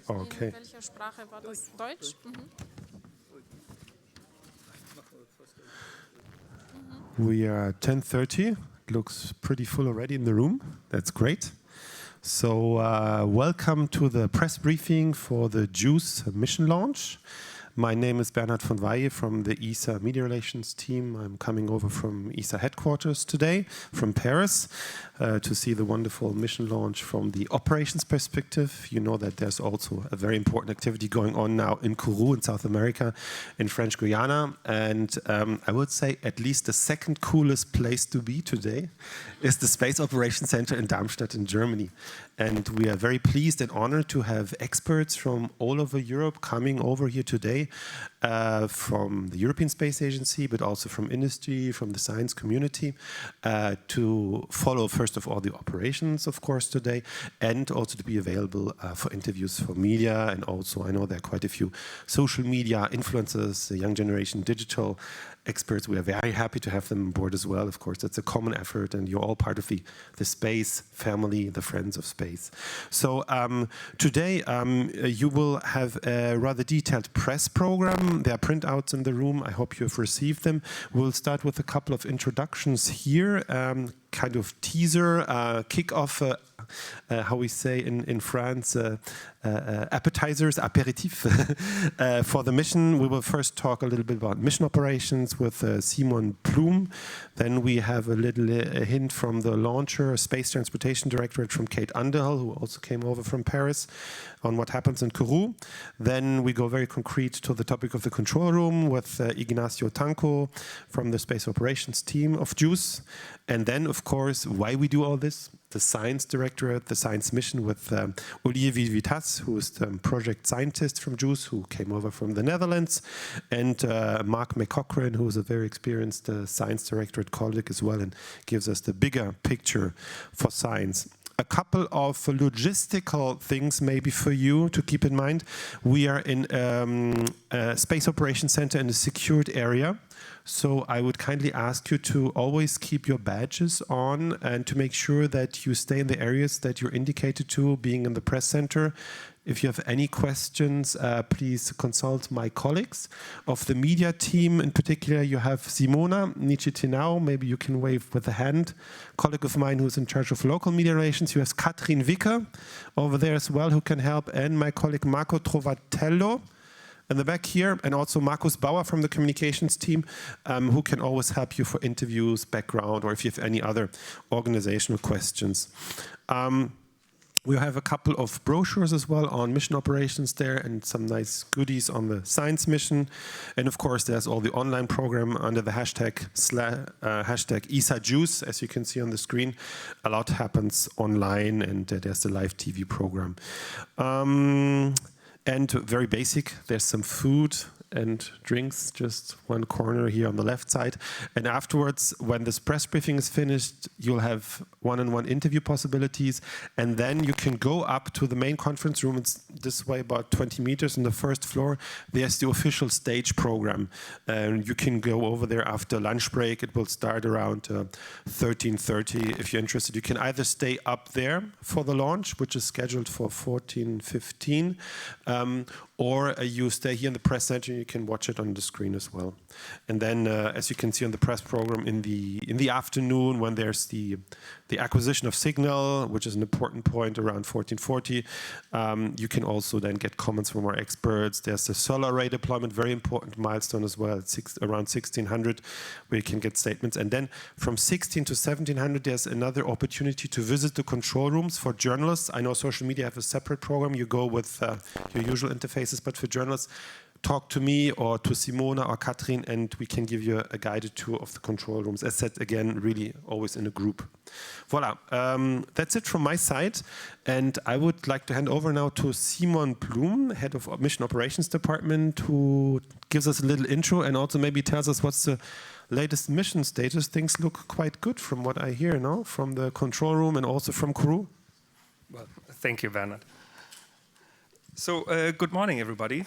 Okay. In welcher Sprache war das? Deutsch? We are at 10:30. Looks pretty full already in the room. That's great. So welcome to the press briefing for the JUICE mission launch. My name is Bernhard von Weyhe from the ESA Media Relations team. I'm coming over from ESA headquarters today, from Paris, to see the wonderful mission launch from the operations perspective. You know that there's also a very important activity going on now in Kourou in South America, in French Guiana. And I would say at least the second coolest place to be today is the Space Operations Center in Darmstadt in Germany. And we are very pleased and honored to have experts from all over Europe coming over here today, from the European Space Agency, but also from industry, from the science community, to follow, first of all, the operations, of course, today, and also to be available for interviews for media. And also, I know there are quite a few social media influencers, the young generation digital experts. We are very happy to have them on board as well. Of course, it's a common effort, and you're all part of the space family, the Friends of Space. So today you will have a rather detailed press program. There are printouts in the room. I hope you've received them. We'll start with a couple of introductions here, kind of teaser, kick-off, how we say in France, appetizers, apéritif, for the mission. We will first talk a little bit about mission operations with Simon Plum. Then we have a little hint from the launcher, Space Transportation Directorate from Kate Underhill, who also came over from Paris, on what happens in Kourou. Then we go very concrete to the topic of the control room with Ignacio Tanco from the Space Operations team of JUICE. And then, of course, why we do all this, the Science Directorate, the Science Mission with Olivier Witasse, who is the project scientist from JUICE, who came over from the Netherlands, and Marc McCaughrean, who is a very experienced Science Directorate colleague as well, and gives us the bigger picture for science. A couple of logistical things maybe for you to keep in mind. We are in a Space Operations Center in a secured area. So I would kindly ask you to always keep your badges on and to make sure that you stay in the areas that you're indicated to, being in the press center. If you have any questions, please consult my colleagues. Of the media team in particular, you have Simona Nichitinau, maybe you can wave with a hand. Colleague of mine who's in charge of local media relations. You have Katrin Wicker over there as well, who can help, and my colleague Marco Trovatello in the back here, and also Markus Bauer from the communications team, who can always help you for interviews, background, or if you have any other organizational questions. We have a couple of brochures as well on mission operations there, and some nice goodies on the science mission. And of course, there's all the online program under the hashtag ESA JUICE, as you can see on the screen. A lot happens online, and there's the live TV program. And very basic, there's some food and drinks, just one corner here on the left side. And afterwards, when this press briefing is finished, you'll have one-on-one interview possibilities. And then you can go up to the main conference room. It's this way, about 20 meters on the first floor. There's the official stage program. And you can go over there after lunch break. It will start around 13:30. If you're interested, you can either stay up there for the launch, which is scheduled for 14:15, or you stay here in the press center. You can watch it on the screen as well. And then, as you can see on the press program, in the afternoon, when there's the acquisition of signal, which is an important point around 14:40, you can also then get comments from our experts. There's the solar array deployment, very important milestone as well, around 1600, where you can get statements. And then from 16 to 1700, there's another opportunity to visit the control rooms for journalists. I know social media have a separate program. You go with your usual interfaces, but for journalists, talk to me or to Simona or Katrin, and we can give you a guided tour of the control rooms. As said, again, really always in a group. Voila, that's it from my side. And I would like to hand over now to Simon Plum, Head of Mission Operations Department, who gives us a little intro and also maybe tells us what's the latest mission status. Things look quite good from what I hear now, from the control room and also from Kourou. Well, thank you, Bernhard. So, good morning, everybody.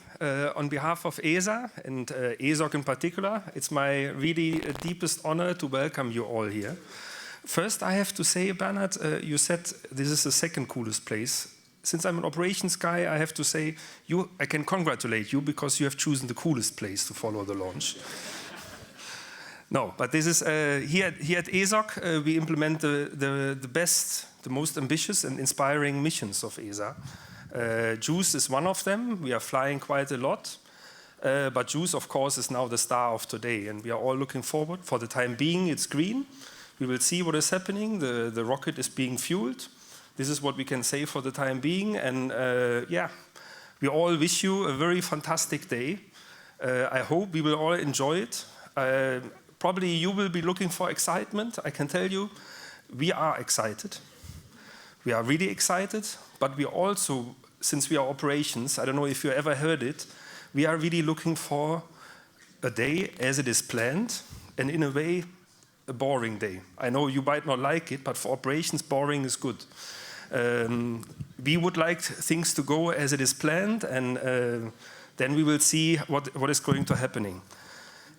On behalf of ESA and ESOC in particular, it's my really deepest honor to welcome you all here. First, I have to say, Bernhard, you said this is the second coolest place since I'm an operations guy, I have to say, I can congratulate you because you have chosen the coolest place to follow the launch. No, but this is, here at ESOC, we implement the best, the most ambitious and inspiring missions of ESA. JUICE is one of them. We are flying quite a lot. But JUICE, of course, is now the star of today, and we are all looking forward. For the time being, it's green. We will see what is happening. The rocket is being fueled. This is what we can say for the time being. And yeah, we all wish you a very fantastic day. I hope we will all enjoy it. Probably you will be looking for excitement. I can tell you, we are excited. We are really excited, but we also, since we are operations, I don't know if you ever heard it, we are really looking for a day as it is planned, and in a way, a boring day. I know you might not like it, but for operations, boring is good. We would like things to go as it is planned, and then we will see what is going to happening.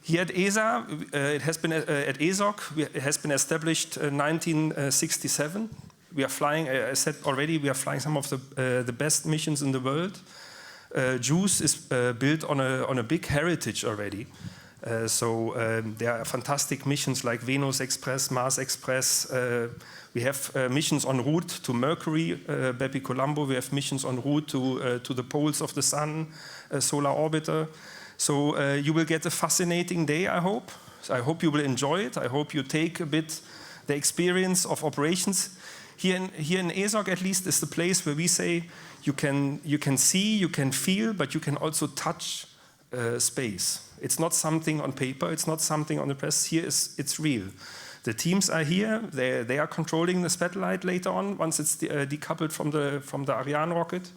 Here at ESA, it has been at ESOC, it has been established in 1967. We are flying, I said already, we are flying some of the best missions in the world. JUICE is built on a big heritage already. So there are fantastic missions like Venus Express, Mars Express. We have missions en route to Mercury, Bepi Colombo. We have missions en route to the poles of the sun, Solar Orbiter. So you will get a fascinating day, I hope. So I hope you will enjoy it. I hope you take a bit the experience of operations. Here in ESOC, at least, is the place where we say you can see, you can feel, but you can also touch space. It's not something on paper. It's not something on the press. Here it's real. The teams are here. They are controlling the satellite later on once it's decoupled from the Ariane rocket.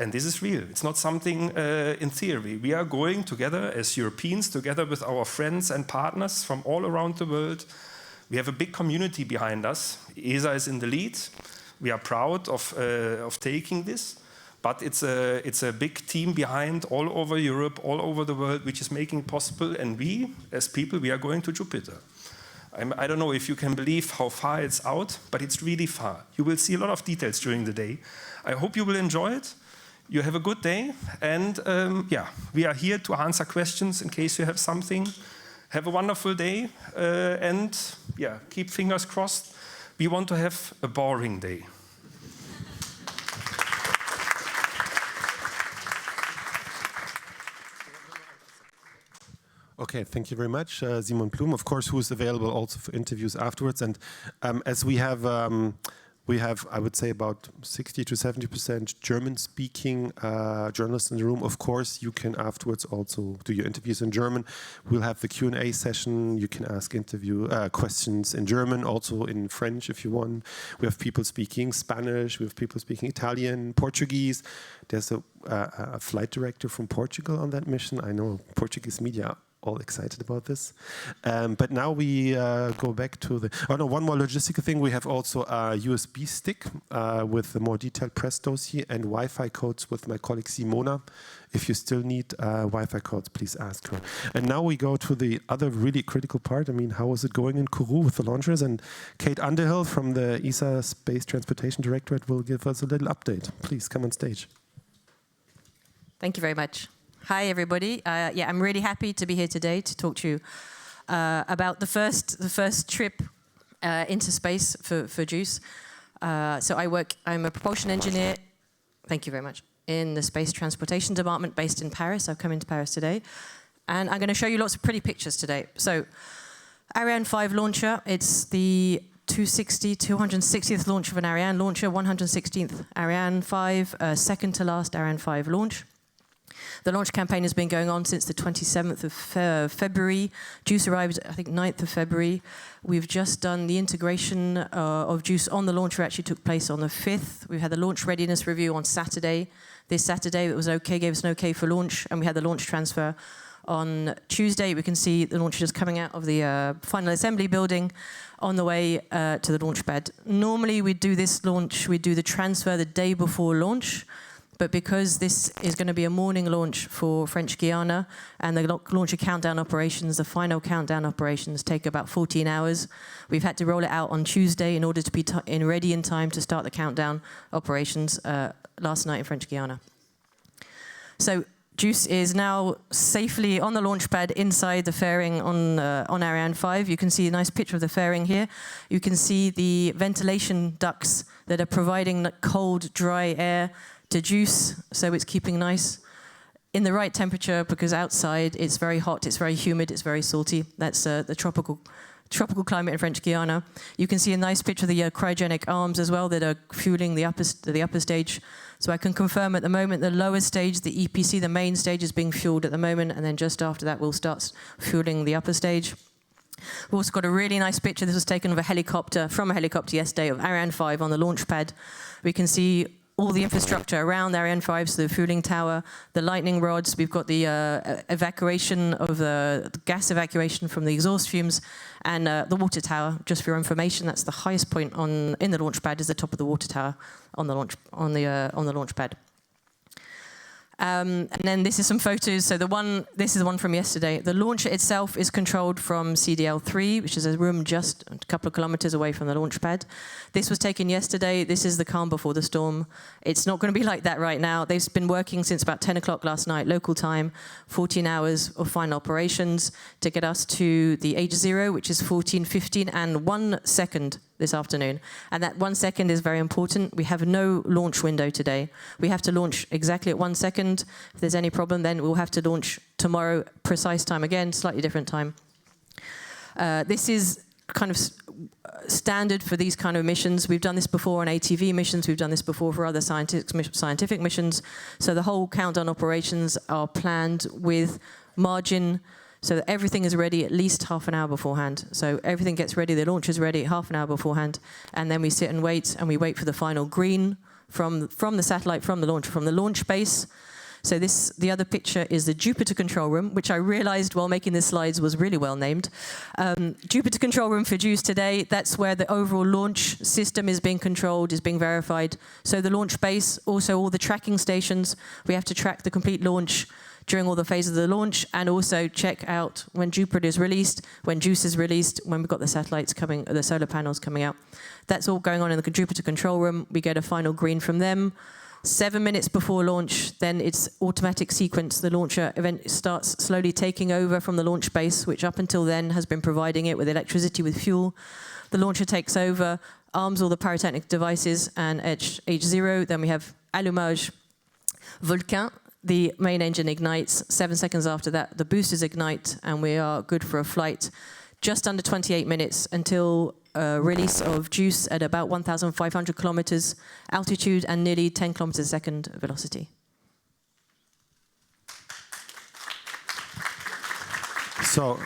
And this is real. It's not something in theory. We are going together as Europeans, together with our friends and partners from all around the world. We have a big community behind us. ESA is in the lead. We are proud of taking this, but it's a big team behind all over Europe, all over the world, which is making it possible. And we, as people, we are going to Jupiter. I don't know if you can believe how far it's out, but it's really far. You will see a lot of details during the day. I hope you will enjoy it. You have a good day, and yeah, we are here to answer questions in case you have something. Have a wonderful day, and yeah, keep fingers crossed. We want to have a boring day. Okay, thank you very much, Simon Plum, of course, who is available also for interviews afterwards. And as we have, I would say, about 60 to 70% German-speaking journalists in the room. Of course, you can afterwards also do your interviews in German. We'll have the Q&A session. You can ask questions in German, also in French if you want. We have people speaking Spanish. We have people speaking Italian, Portuguese. There's a flight director from Portugal on that mission. I know Portuguese media all excited about this. But now we go back to one more logistical thing. We have also a USB stick with a more detailed press dossier and Wi-Fi codes with my colleague Simona. If you still need Wi-Fi codes, please ask her. And now we go to the other really critical part. I mean, how is it going in Kourou with the launchers? And Kate Underhill from the ESA Space Transportation Directorate will give us a little update. Please come on stage. Thank you very much. Hi, everybody. Yeah, I'm really happy to be here today to talk to you about the first trip into space for JUICE. So I'm a propulsion engineer, thank you very much, in the Space Transportation Department based in Paris. I've come into Paris today. And I'm going to show you lots of pretty pictures today. So, Ariane 5 launcher, it's the 260th launch of an Ariane launcher, 116th Ariane 5, second to last Ariane 5 launch. The launch campaign has been going on since the 27th of February. JUICE arrived, I think, 9th of February. We've just done the integration of JUICE on the launcher, actually took place on the 5th. We had the launch readiness review on Saturday. This Saturday, it was okay, gave us an okay for launch, and we had the launch transfer on Tuesday. We can see the launcher just coming out of the final assembly building on the way to the launch pad. Normally, we do this launch, we do the transfer the day before launch. but because this is going to be a morning launch for French Guiana, and the launcher countdown operations, the final countdown operations, take about 14 hours, we've had to roll it out on Tuesday in order to be ready in time to start the countdown operations last night in French Guiana. So JUICE is now safely on the launch pad inside the fairing on Ariane 5. You can see a nice picture of the fairing here. You can see the ventilation ducts that are providing cold, dry air to JUICE, so it's keeping nice in the right temperature, because outside it's very hot, it's very humid, it's very salty. That's the tropical climate in French Guiana. You can see a nice picture of the cryogenic arms as well that are fueling the upper stage. So I can confirm at the moment the lower stage, the EPC, the main stage, is being fueled at the moment, and then just after that we'll start fueling the upper stage. We've also got a really nice picture. This was taken of from a helicopter yesterday of Ariane 5 on the launch pad. We can see all the infrastructure around Ariane 5, so the fueling tower, the lightning rods. We've got the evacuation of the gas evacuation from the exhaust fumes, and the water tower. Just for your information, that's the highest point in the launch pad, is the top of the water tower on the launch pad. And then this is some photos. So this is the one from yesterday. The launcher itself is controlled from CDL3, which is a room just a couple of kilometers away from the launch pad. This was taken yesterday. This is the calm before the storm. It's not going to be like that right now. They've been working since about 10 o'clock last night, local time, 14 hours of final operations to get us to the H0, which is 14:15 and 1 second this afternoon. And that 1 second is very important. We have no launch window today. We have to launch exactly at 1 second. If there's any problem, then we'll have to launch tomorrow, precise time again, slightly different time. This is kind of standard for these kind of missions. We've done this before on ATV missions. We've done this before for other scientific missions. So the whole countdown operations are planned with margin, so that everything is ready at least half an hour beforehand. So everything gets ready, the launch is ready half an hour beforehand, and then we sit and wait for the final green from the satellite, from the launch base. So the other picture is the Jupiter control room, which I realized while making the slides was really well named. Jupiter control room for JUICE today, that's where the overall launch system is being controlled, is being verified. So the launch base, also all the tracking stations, we have to track the complete launch during all the phases of the launch, and also check out when Jupiter is released, when JUICE is released, when we've got the satellites coming, the solar panels coming out. That's all going on in the Jupiter control room. We get a final green from them. 7 minutes before launch, then it's automatic sequence. The launcher event starts slowly taking over from the launch base, which up until then has been providing it with electricity, with fuel. The launcher takes over, arms all the pyrotechnic devices, and H0. Then we have allumage, Vulcain. The main engine ignites. 7 seconds after that, the boosters ignite, and we are good for a flight just under 28 minutes until release of JUICE at about 1,500 kilometers altitude and nearly 10 kilometers a second velocity. So,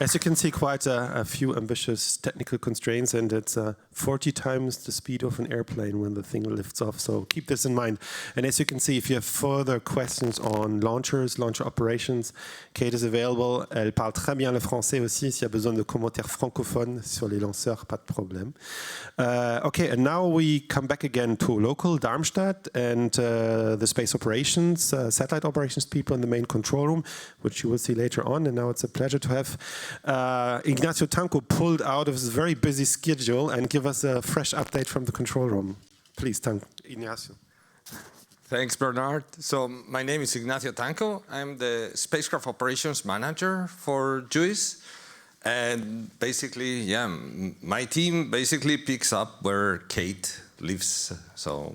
as you can see, quite a few ambitious technical constraints, and it's 40 times the speed of an airplane when the thing lifts off. So keep this in mind. And as you can see, if you have further questions on launchers, launcher operations, Kate is available. Elle parle très bien le français aussi. S'il y a besoin de commentaires francophones sur les lanceurs, pas de problème. Okay, and now we come back again to local Darmstadt and the space operations, satellite operations people in the main control room, which you will see later on. And now it's a pleasure to have Ignacio Tanco pulled out of his very busy schedule and give us a fresh update from the control room. Please, Ignacio. Thanks, Bernhard. So my name is Ignacio Tanco. I'm the Spacecraft Operations Manager for JUICE. And basically, yeah, my team basically picks up where Kate lives. So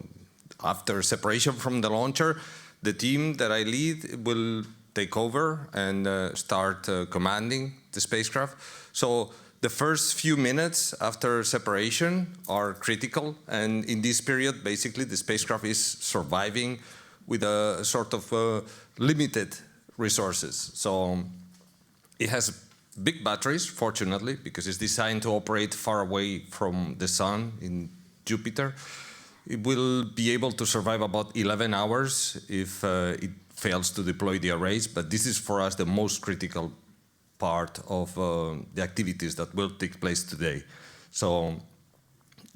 after separation from the launcher, the team that I lead will take over and start commanding the spacecraft. So the first few minutes after separation are critical, and in this period, basically, the spacecraft is surviving with a sort of limited resources. So it has big batteries, fortunately, because it's designed to operate far away from the sun in Jupiter. It will be able to survive about 11 hours if it fails to deploy the arrays, but this is for us the most critical part of the activities that will take place today. So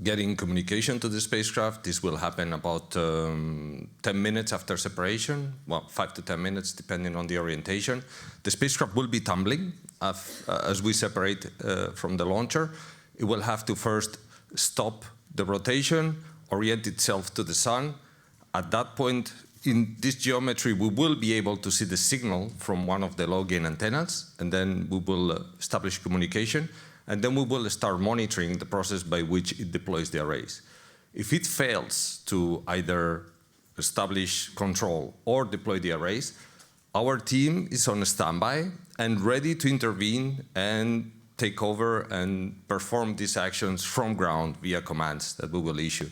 getting communication to the spacecraft. This will happen about 10 minutes after separation, well, 5 to 10 minutes, depending on the orientation. The spacecraft will be tumbling as we separate from the launcher. It will have to first stop the rotation, orient itself to the sun. At that point, in this geometry, we will be able to see the signal from one of the low-gain antennas, and then we will establish communication. And then we will start monitoring the process by which it deploys the arrays. If it fails to either establish control or deploy the arrays, our team is on standby and ready to intervene and take over and perform these actions from ground via commands that we will issue.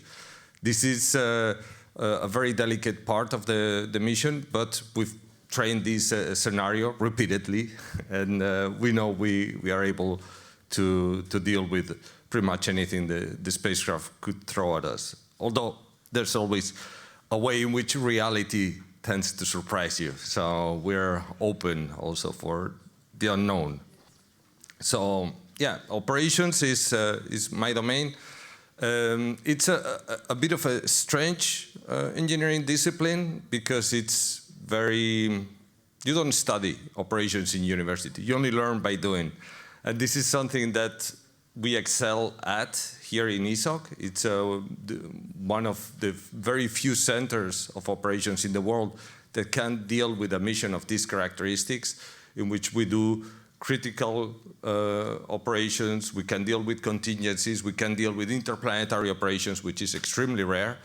This is a very delicate part of the mission, but we've trained this scenario repeatedly, and we know we are able to deal with pretty much anything the spacecraft could throw at us. Although there's always a way in which reality tends to surprise you. So we're open also for the unknown. So yeah, operations is my domain. It's a bit of a strange engineering discipline because it's very, you don't study operations in university. You only learn by doing. And this is something that we excel at here in ESOC. It's one of the very few centers of operations in the world that can deal with a mission of these characteristics, in which we do critical operations, we can deal with contingencies, we can deal with interplanetary operations, which is extremely rare.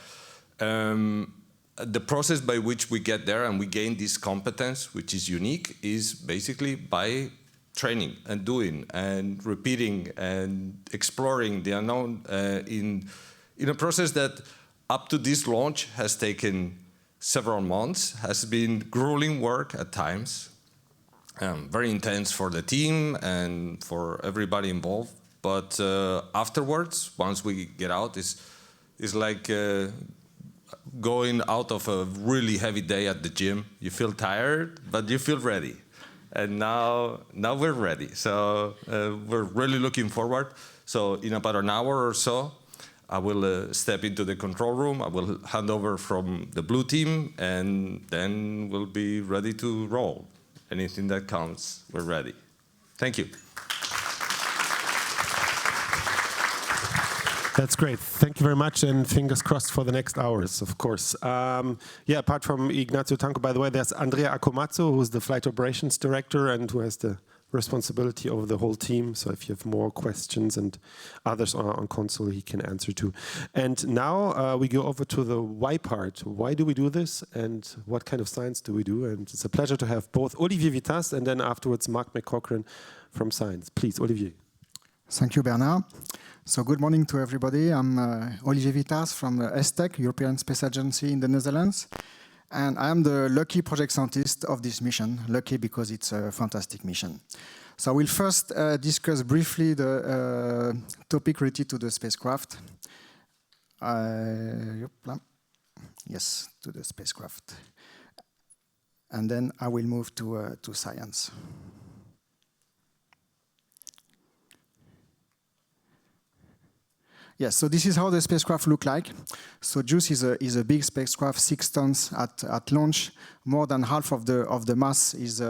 The process by which we get there and we gain this competence, which is unique, is basically by training and doing and repeating and exploring the unknown in a process that up to this launch has taken several months, has been grueling work at times, very intense for the team and for everybody involved. But afterwards, once we get out, it's like going out of a really heavy day at the gym. You feel tired, but you feel ready. And now we're ready. So we're really looking forward. So in about an hour or so, I will step into the control room. I will hand over from the blue team, and then we'll be ready to roll. Anything that counts, we're ready. Thank you. That's great. Thank you very much, and fingers crossed for the next hours, of course. Yeah, apart from Ignacio Tanco, by the way, there's Andrea Akomatsu, who's the Flight Operations Director and who has the responsibility over the whole team. So if you have more questions and others on console, he can answer too. And now we go over to the why part. Why do we do this, and what kind of science do we do? And it's a pleasure to have both Olivier Witasse and then afterwards Marc McCaughrean from science. Please, Olivier. Thank you, Bernhard. So good morning to everybody. I'm Olivier Witasse from the ESTEC, European Space Agency in the Netherlands. And I am the lucky project scientist of this mission, lucky because it's a fantastic mission. So we'll first discuss briefly the topic related to the spacecraft. Yes, to the spacecraft. And then I will move to science. Yes, so this is how the spacecraft look like. So JUICE is a big spacecraft, 6 tons at launch. More than half of the mass is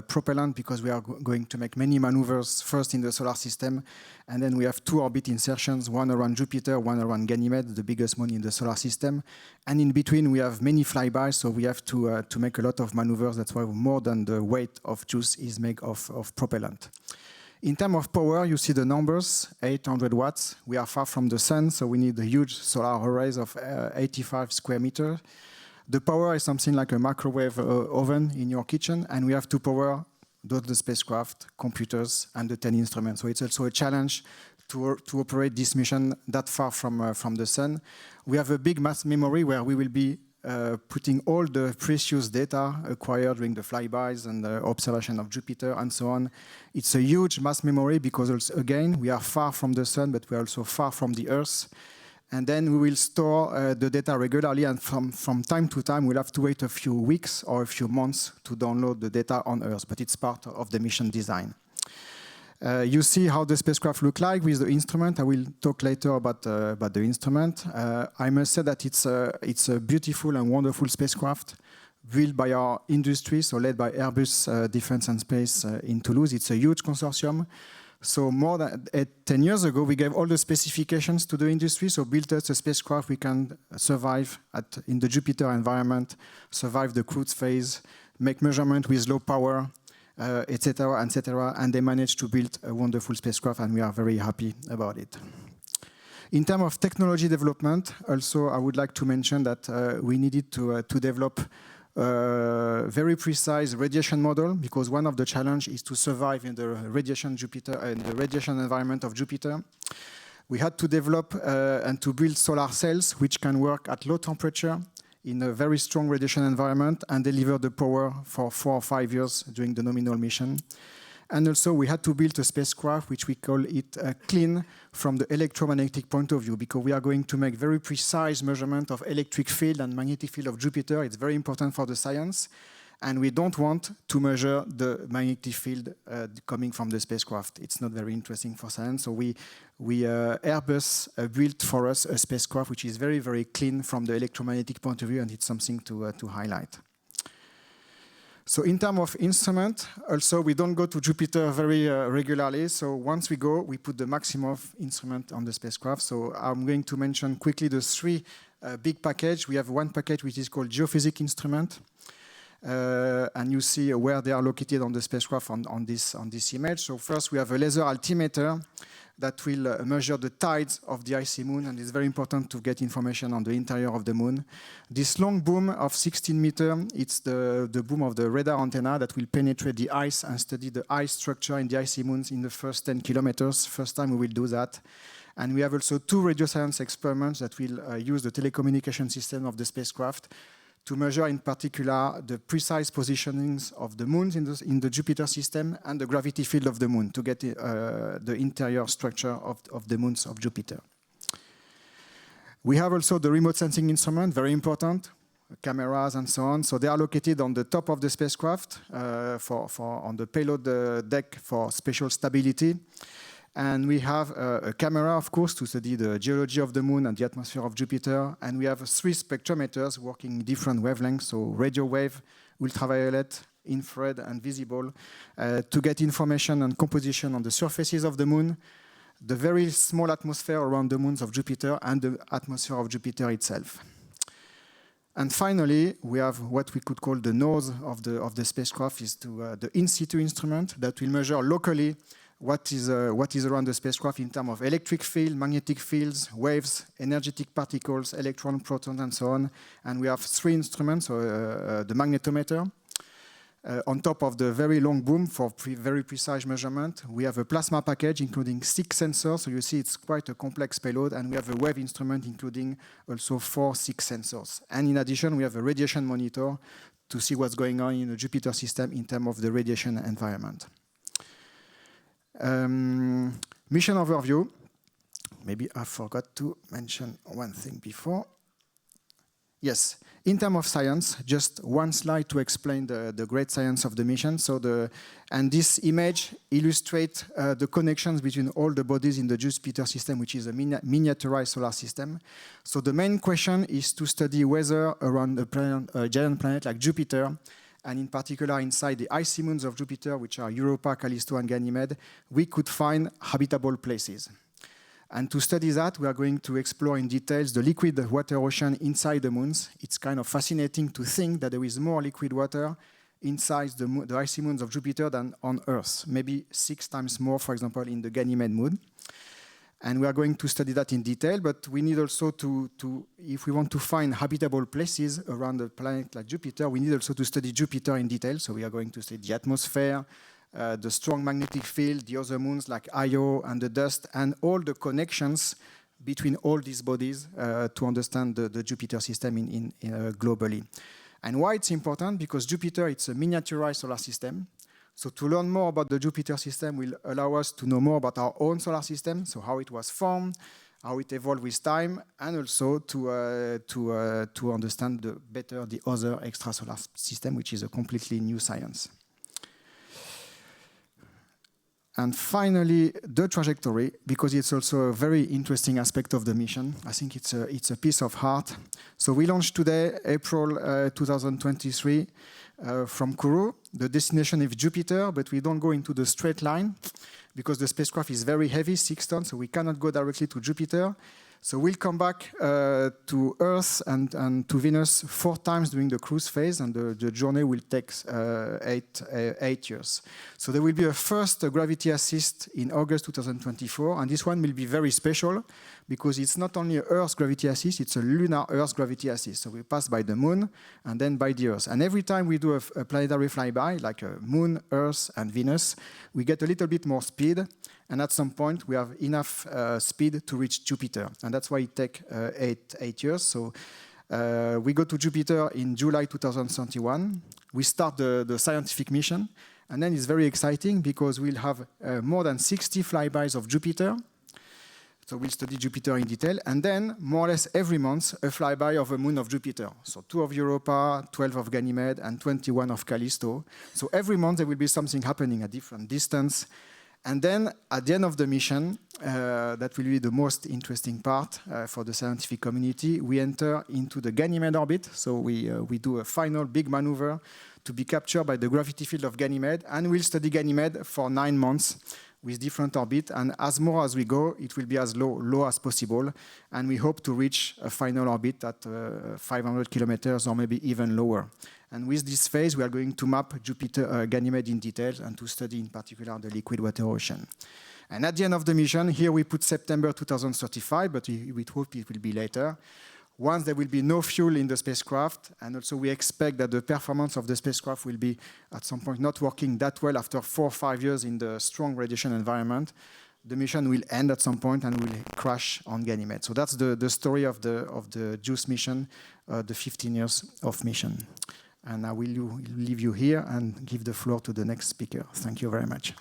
propellant, because we are going to make many maneuvers, first in the solar system, and then we have 2 orbit insertions, one around Jupiter, one around Ganymede, the biggest one in the solar system. And in between, we have many flybys, so we have to make a lot of maneuvers. That's why more than the weight of JUICE is made of propellant. In terms of power, you see the numbers, 800 watts. We are far from the sun, so we need a huge solar arrays of 85 square meters. The power is something like a microwave oven in your kitchen, and we have to power the spacecraft, computers, and the 10 instruments. So it's also a challenge to operate this mission that far from the sun. We have a big mass memory where we will be putting all the precious data acquired during the flybys and the observation of Jupiter and so on. It's a huge mass memory because, also, again, we are far from the sun, but we are also far from the Earth. And then we will store the data regularly, and from time to time, we'll have to wait a few weeks or a few months to download the data on Earth, but it's part of the mission design. You see how the spacecraft look like with the instrument. I will talk later about the instrument. I must say that it's a beautiful and wonderful spacecraft built by our industry, so led by Airbus Defence and Space in Toulouse. It's a huge consortium. So more than 10 years ago, we gave all the specifications to the industry, so built us a spacecraft we can survive in the Jupiter environment, survive the cruise phase, make measurement with low power, etc., etc. And they managed to build a wonderful spacecraft, and we are very happy about it. In terms of technology development, also I would like to mention that we needed to develop very precise radiation model, because one of the challenges is to survive in the radiation environment of Jupiter. We had to develop and to build solar cells which can work at low temperature in a very strong radiation environment and deliver the power for 4 or 5 years during the nominal mission. And also we had to build a spacecraft which we call it clean from the electromagnetic point of view, because we are going to make very precise measurement of electric field and magnetic field of Jupiter. It's very important for the science. And we don't want to measure the magnetic field coming from the spacecraft. It's not very interesting for science. So Airbus built for us a spacecraft which is very, very clean from the electromagnetic point of view, and it's something to highlight. So in terms of instrument, also we don't go to Jupiter very regularly. So once we go, we put the maximum of instrument on the spacecraft. So I'm going to mention quickly the 3 big package. We have one package which is called geophysics instrument. And you see where they are located on the spacecraft on this image. So first we have a laser altimeter that will measure the tides of the icy moon, and it's very important to get information on the interior of the moon. This long boom of 16 meters, it's the boom of the radar antenna that will penetrate the ice and study the ice structure in the icy moons in the first 10 kilometers. First time we will do that. And we have also 2 radio science experiments that will use the telecommunication system of the spacecraft to measure in particular the precise positionings of the moons in the Jupiter system and the gravity field of the moon to get the interior structure of the moons of Jupiter. We have also the remote sensing instrument, very important, cameras and so on. So they are located on the top of the spacecraft on the payload deck for spatial stability. And we have a camera, of course, to study the geology of the moon and the atmosphere of Jupiter. And we have 3 spectrometers working different wavelengths, so radio wave, ultraviolet, infrared, and visible, to get information and composition on the surfaces of the moon, the very small atmosphere around the moons of Jupiter, and the atmosphere of Jupiter itself. And finally, we have what we could call the nose of the spacecraft, is the in situ instrument that will measure locally what is around the spacecraft in terms of electric field, magnetic fields, waves, energetic particles, electron, proton, and so on. And we have 3 instruments, the magnetometer. On top of the very long boom for very precise measurement, we have a plasma package including 6 sensors. So you see it's quite a complex payload. And we have a wave instrument including also 6 sensors. And in addition, we have a radiation monitor to see what's going on in the Jupiter system in terms of the radiation environment. Mission overview. Maybe I forgot to mention one thing before. Yes, in terms of science, just one slide to explain the great science of the mission. And this image illustrates the connections between all the bodies in the Jupiter system, which is a miniaturized solar system. So the main question is to study whether around a giant planet like Jupiter, and in particular inside the icy moons of Jupiter, which are Europa, Callisto, and Ganymede, we could find habitable places. And to study that, we are going to explore in details the liquid water ocean inside the moons. It's kind of fascinating to think that there is more liquid water inside the icy moons of Jupiter than on Earth, maybe 6 times more, for example, in the Ganymede moon. And we are going to study that in detail, but we need also if we want to find habitable places around a planet like Jupiter, we need also to study Jupiter in detail. So we are going to study the atmosphere, the strong magnetic field, the other moons like Io and the dust, and all the connections between all these bodies to understand the Jupiter system globally. And why it's important? Because Jupiter, it's a miniaturized solar system. So to learn more about the Jupiter system will allow us to know more about our own solar system, so how it was formed, how it evolved with time, and also to understand better the other extrasolar system, which is a completely new science. And finally, the trajectory, because it's also a very interesting aspect of the mission. I think it's a piece of heart. So we launched today, April 2023, from Kourou. The destination is Jupiter, but we don't go into the straight line because the spacecraft is very heavy, 6 tons, so we cannot go directly to Jupiter. So we'll come back to Earth and to Venus 4 times during the cruise phase, and the journey will take 8 years. So there will be a first gravity assist in August 2024, and this one will be very special because it's not only an Earth gravity assist, it's a lunar Earth gravity assist. So we pass by the Moon and then by the Earth. And every time we do a planetary flyby, like a Moon, Earth, and Venus, we get a little bit more speed. And at some point, we have enough speed to reach Jupiter. And that's why it takes 8 years. So we go to Jupiter in July 2031. We start the scientific mission. And then it's very exciting because we'll have more than 60 flybys of Jupiter. So we'll study Jupiter in detail. And then, more or less every month, a flyby of a moon of Jupiter. So 2 of Europa, 12 of Ganymede, and 21 of Callisto. So every month, there will be something happening at different distance. And then, at the end of the mission, that will be the most interesting part for the scientific community, we enter into the Ganymede orbit. So we do a final big maneuver to be captured by the gravity field of Ganymede, and we'll study Ganymede for 9 months with different orbits. And as more as we go, it will be as low as possible. And we hope to reach a final orbit at 500 kilometers or maybe even lower. And with this phase, we are going to map Jupiter, Ganymede in detail and to study in particular the liquid water ocean. And at the end of the mission, here we put September 2035, but we hope it will be later. Once there will be no fuel in the spacecraft, and also we expect that the performance of the spacecraft will be at some point not working that well after 4 or 5 years in the strong radiation environment, the mission will end at some point and will crash on Ganymede. So that's the story of the JUICE mission, the 15 years of mission. And I will leave you here and give the floor to the next speaker. Thank you very much.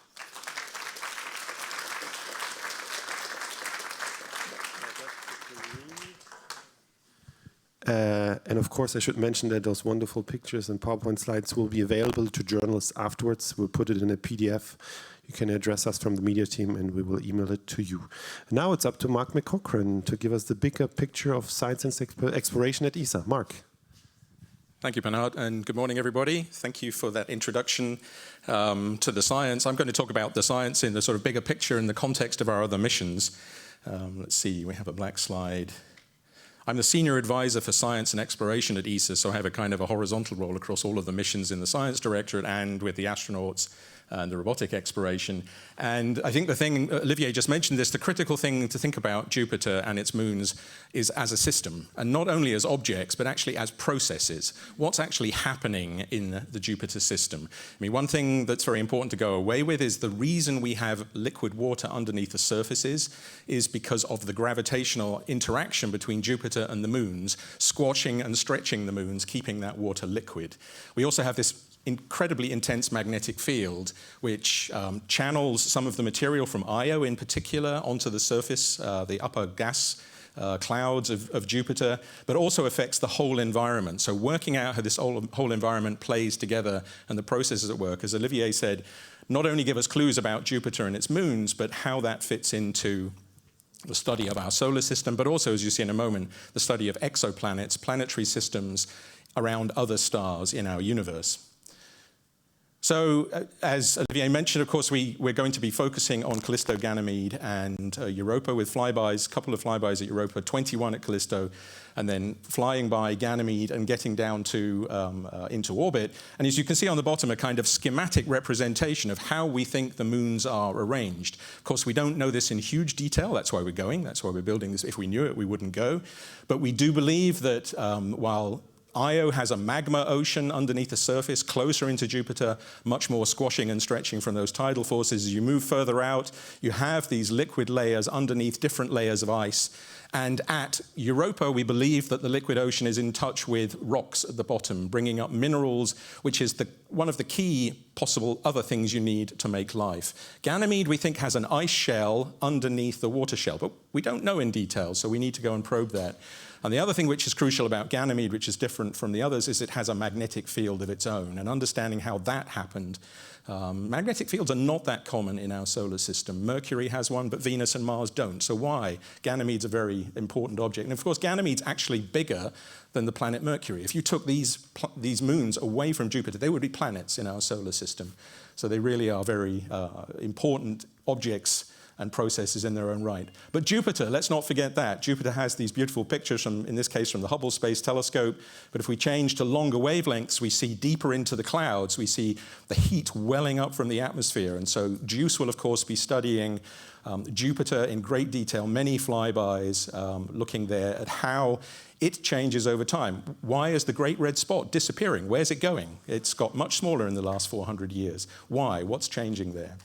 And of course, I should mention that those wonderful pictures and PowerPoint slides will be available to journalists afterwards. We'll put it in a PDF. You can address us from the media team and we will email it to you. Now it's up to Marc McCaughrean to give us the bigger picture of science and exploration at ESA. Marc. Thank you, Bernhard, and good morning, everybody. Thank you for that introduction to the science. I'm going to talk about the science in the sort of bigger picture in the context of our other missions. Let's see, we have a black slide. I'm the Senior Advisor for Science and Exploration at ESA, so I have a kind of a horizontal role across all of the missions in the Science Directorate and with the astronauts and the robotic exploration. And I think the thing, Olivier just mentioned this, the critical thing to think about Jupiter and its moons is as a system, and not only as objects, but actually as processes. What's actually happening in the Jupiter system? I mean, one thing that's very important to go away with is the reason we have liquid water underneath the surfaces is because of the gravitational interaction between Jupiter and the moons, squashing and stretching the moons, keeping that water liquid. We also have this incredibly intense magnetic field, which channels some of the material from Io in particular onto the surface, the upper gas clouds of Jupiter, but also affects the whole environment. So working out how this whole environment plays together and the processes at work, as Olivier said, not only give us clues about Jupiter and its moons, but how that fits into the study of our solar system, but also, as you see in a moment, the study of exoplanets, planetary systems around other stars in our universe. So, as Olivier mentioned, of course, we're going to be focusing on Callisto, Ganymede, and Europa with flybys, a couple of flybys at Europa, 21 at Callisto, and then flying by Ganymede and getting down to into orbit. And as you can see on the bottom, a kind of schematic representation of how we think the moons are arranged. Of course, we don't know this in huge detail. That's why we're going. That's why we're building this. If we knew it, we wouldn't go. But we do believe that while Io has a magma ocean underneath the surface, closer into Jupiter, much more squashing and stretching from those tidal forces. As you move further out, you have these liquid layers underneath different layers of ice. And at Europa, we believe that the liquid ocean is in touch with rocks at the bottom, bringing up minerals, which is one of the key possible other things you need to make life. Ganymede, we think, has an ice shell underneath the water shell, but we don't know in detail, so we need to go and probe that. And the other thing which is crucial about Ganymede, which is different from the others, is it has a magnetic field of its own, and understanding how that happened. Magnetic fields are not that common in our solar system. Mercury has one, but Venus and Mars don't. So why? Ganymede's a very important object. And of course, Ganymede's actually bigger than the planet Mercury. If you took these moons away from Jupiter, they would be planets in our solar system. So they really are very important objects and processes in their own right. But Jupiter, let's not forget that. Jupiter has these beautiful pictures, from, in this case, from the Hubble Space Telescope. But if we change to longer wavelengths, we see deeper into the clouds. We see the heat welling up from the atmosphere. And so JUICE will, of course, be studying Jupiter in great detail, many flybys, looking there at how it changes over time. Why is the Great Red Spot disappearing? Where's it going? It's got much smaller in the last 400 years. Why? What's changing there?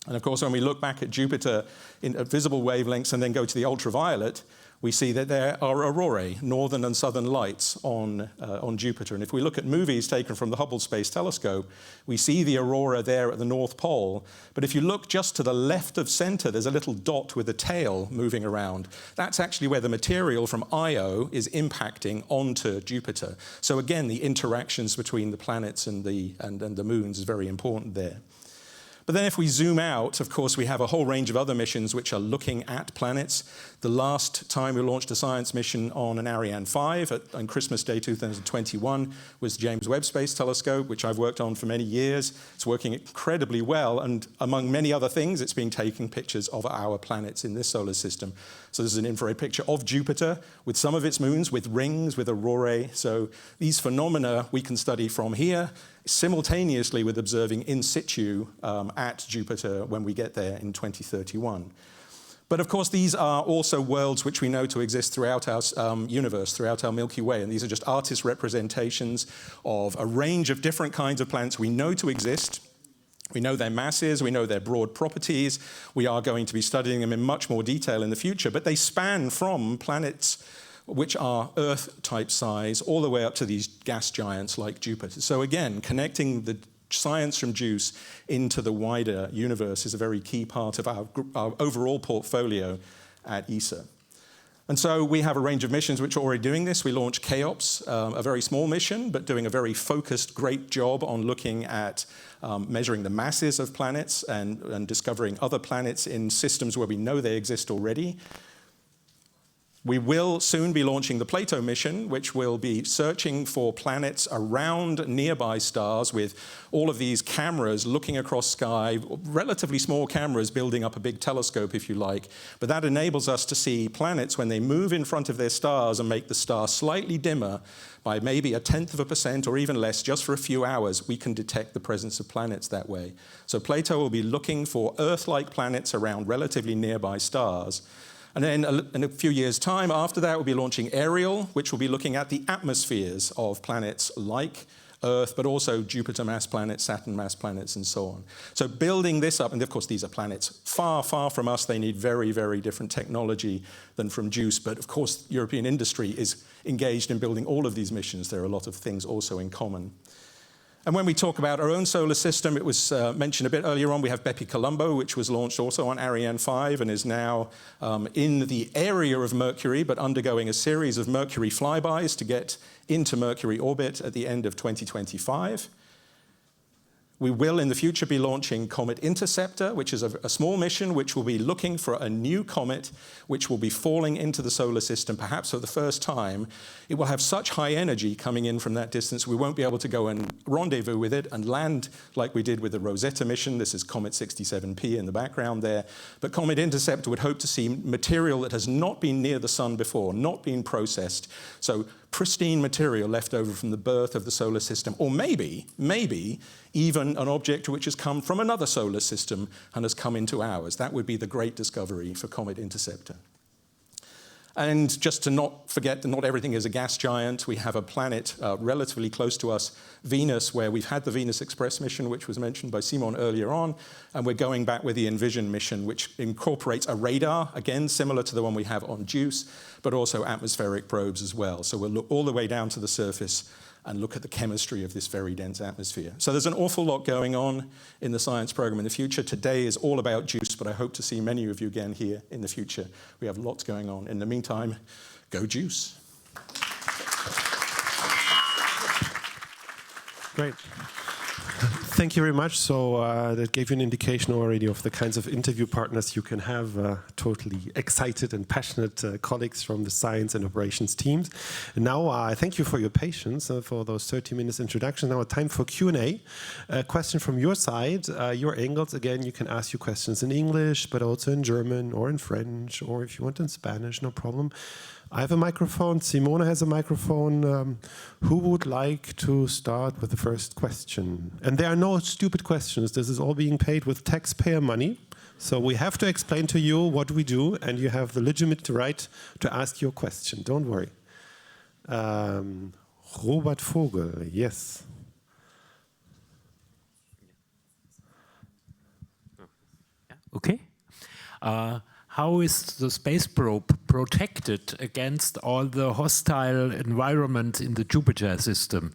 And of course, when we look back at Jupiter at visible wavelengths and then go to the ultraviolet, we see that there are aurorae, northern and southern lights on Jupiter. And if we look at movies taken from the Hubble Space Telescope, we see the aurora there at the North Pole. But if you look just to the left of center, there's a little dot with a tail moving around. That's actually where the material from Io is impacting onto Jupiter. So again, the interactions between the planets and the moons is very important there. But then if we zoom out, of course, we have a whole range of other missions which are looking at planets. The last time we launched a science mission on an Ariane 5 on Christmas Day 2021 was James Webb Space Telescope, which I've worked on for many years. It's working incredibly well, and among many other things, it's been taking pictures of our planets in this solar system. So this is an infrared picture of Jupiter with some of its moons, with rings, with aurorae. So these phenomena we can study from here, simultaneously with observing in situ at Jupiter when we get there in 2031. But of course, these are also worlds which we know to exist throughout our universe, throughout our Milky Way. And these are just artist representations of a range of different kinds of planets we know to exist. We know their masses, we know their broad properties. We are going to be studying them in much more detail in the future, but they span from planets which are Earth-type size all the way up to these gas giants like Jupiter. So again, connecting the science from JUICE into the wider universe is a very key part of our overall portfolio at ESA. And so we have a range of missions which are already doing this. We launched Cheops, a very small mission, but doing a very focused, great job on looking at measuring the masses of planets and discovering other planets in systems where we know they exist already. We will soon be launching the Plato mission, which will be searching for planets around nearby stars with all of these cameras looking across sky, relatively small cameras building up a big telescope, if you like. But that enables us to see planets when they move in front of their stars and make the star slightly dimmer by maybe 0.1% or even less, just for a few hours. We can detect the presence of planets that way. So Plato will be looking for Earth-like planets around relatively nearby stars. And then in a few years' time after that, we'll be launching Ariel, which will be looking at the atmospheres of planets like Earth, but also Jupiter mass planets, Saturn mass planets, and so on. So building this up, and of course these are planets far, far from us. They need very, very different technology than from JUICE. But of course, European industry is engaged in building all of these missions. There are a lot of things also in common. And when we talk about our own solar system, it was mentioned a bit earlier on, we have Bepi Colombo, which was launched also on Ariane 5 and is now in the area of Mercury, but undergoing a series of Mercury flybys to get into Mercury orbit at the end of 2025. We will in the future be launching Comet Interceptor, which is a small mission which will be looking for a new comet which will be falling into the solar system, perhaps for the first time. It will have such high energy coming in from that distance, we won't be able to go and rendezvous with it and land like we did with the Rosetta mission. This is Comet 67P in the background there. But Comet Interceptor would hope to see material that has not been near the sun before, not been processed. So pristine material left over from the birth of the solar system, or maybe even an object which has come from another solar system and has come into ours. That would be the great discovery for Comet Interceptor. And just to not forget that not everything is a gas giant. We have a planet relatively close to us, Venus, where we've had the Venus Express mission, which was mentioned by Simon earlier on, and we're going back with the Envision mission, which incorporates a radar, again, similar to the one we have on JUICE, but also atmospheric probes as well. So we'll look all the way down to the surface and look at the chemistry of this very dense atmosphere. So there's an awful lot going on in the science program in the future. Today is all about JUICE, but I hope to see many of you again here in the future. We have lots going on. In the meantime, go JUICE. Great. Thank you very much. So that gave you an indication already of the kinds of interview partners you can have, totally excited and passionate colleagues from the science and operations teams. And now, thank you for your patience for those 30 minutes introduction. Now time for Q&A. A question from your side, your angles. Again, you can ask your questions in English, but also in German or in French, or if you want in Spanish, no problem. I have a microphone. Simona has a microphone. Who would like to start with the first question? And there are no stupid questions. This is all being paid with taxpayer money. So we have to explain to you what we do, and you have the legitimate right to ask your question. Don't worry. Robert Vogel, yes. Okay. How is the space probe protected against all the hostile environment in the Jupiter system?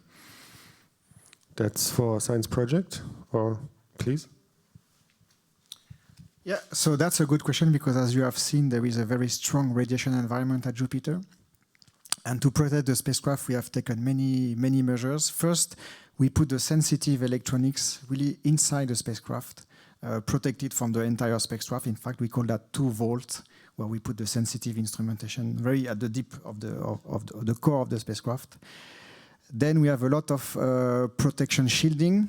That's for a science project, or please? Yeah, so that's a good question because as you have seen, there is a very strong radiation environment at Jupiter. And to protect the spacecraft, we have taken many measures. First, we put the sensitive electronics really inside the spacecraft, protected from the entire spacecraft. In fact, we call that 2 volts, where we put the sensitive instrumentation very at the deep of the core of the spacecraft. Then we have a lot of protection shielding,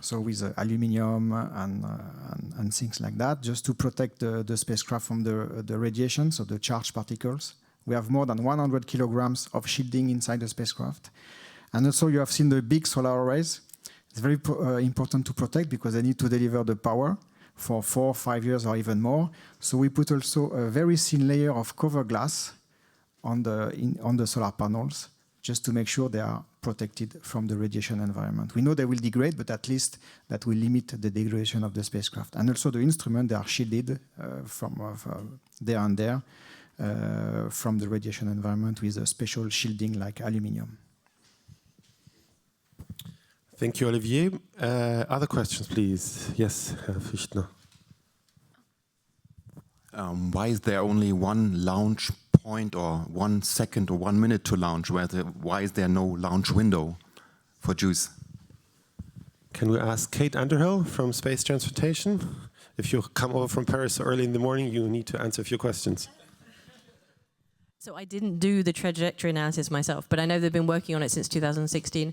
so with aluminium and things like that, just to protect the spacecraft from the radiation, so the charged particles. We have more than 100 kilograms of shielding inside the spacecraft. And also you have seen the big solar arrays. It's very important to protect because they need to deliver the power for 4 or 5 years or even more. So we put also a very thin layer of cover glass on the solar panels just to make sure they are protected from the radiation environment. We know they will degrade, but at least that will limit the degradation of the spacecraft. And also the instruments, they are shielded from there and there from the radiation environment with a special shielding like aluminium. Thank you, Olivier. Other questions, please? Yes, Herr Fichtner. Why is there only one launch point or 1 second or 1 minute to launch? Why is there no launch window for JUICE? Can we ask Kate Underhill from Space Transportation? If you come over from Paris so early in the morning, you need to answer a few questions. So I didn't do the trajectory analysis myself, but I know they've been working on it since 2016.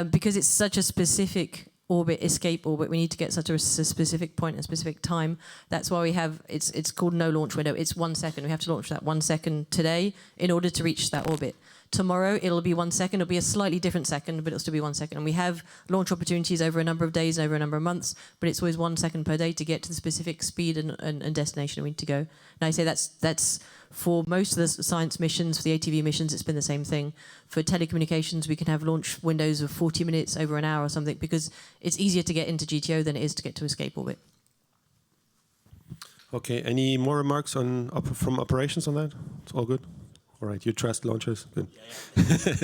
Because it's such a specific orbit, escape orbit, we need to get such a specific point and specific time. That's why we have, it's called no launch window. It's 1 second. We have to launch that 1 second today in order to reach that orbit. Tomorrow, it'll be 1 second. It'll be a slightly different second, but it'll still be 1 second. And we have launch opportunities over a number of days, over a number of months, but it's always 1 second per day to get to the specific speed and destination we need to go. And I say that's for most of the science missions, for the ATV missions, it's been the same thing. For telecommunications, we can have launch windows of 40 minutes over an hour or something because it's easier to get into GTO than it is to get to escape orbit. Okay, any more remarks on from operations on that? It's all good? All right, you trust launchers? Good. Yeah.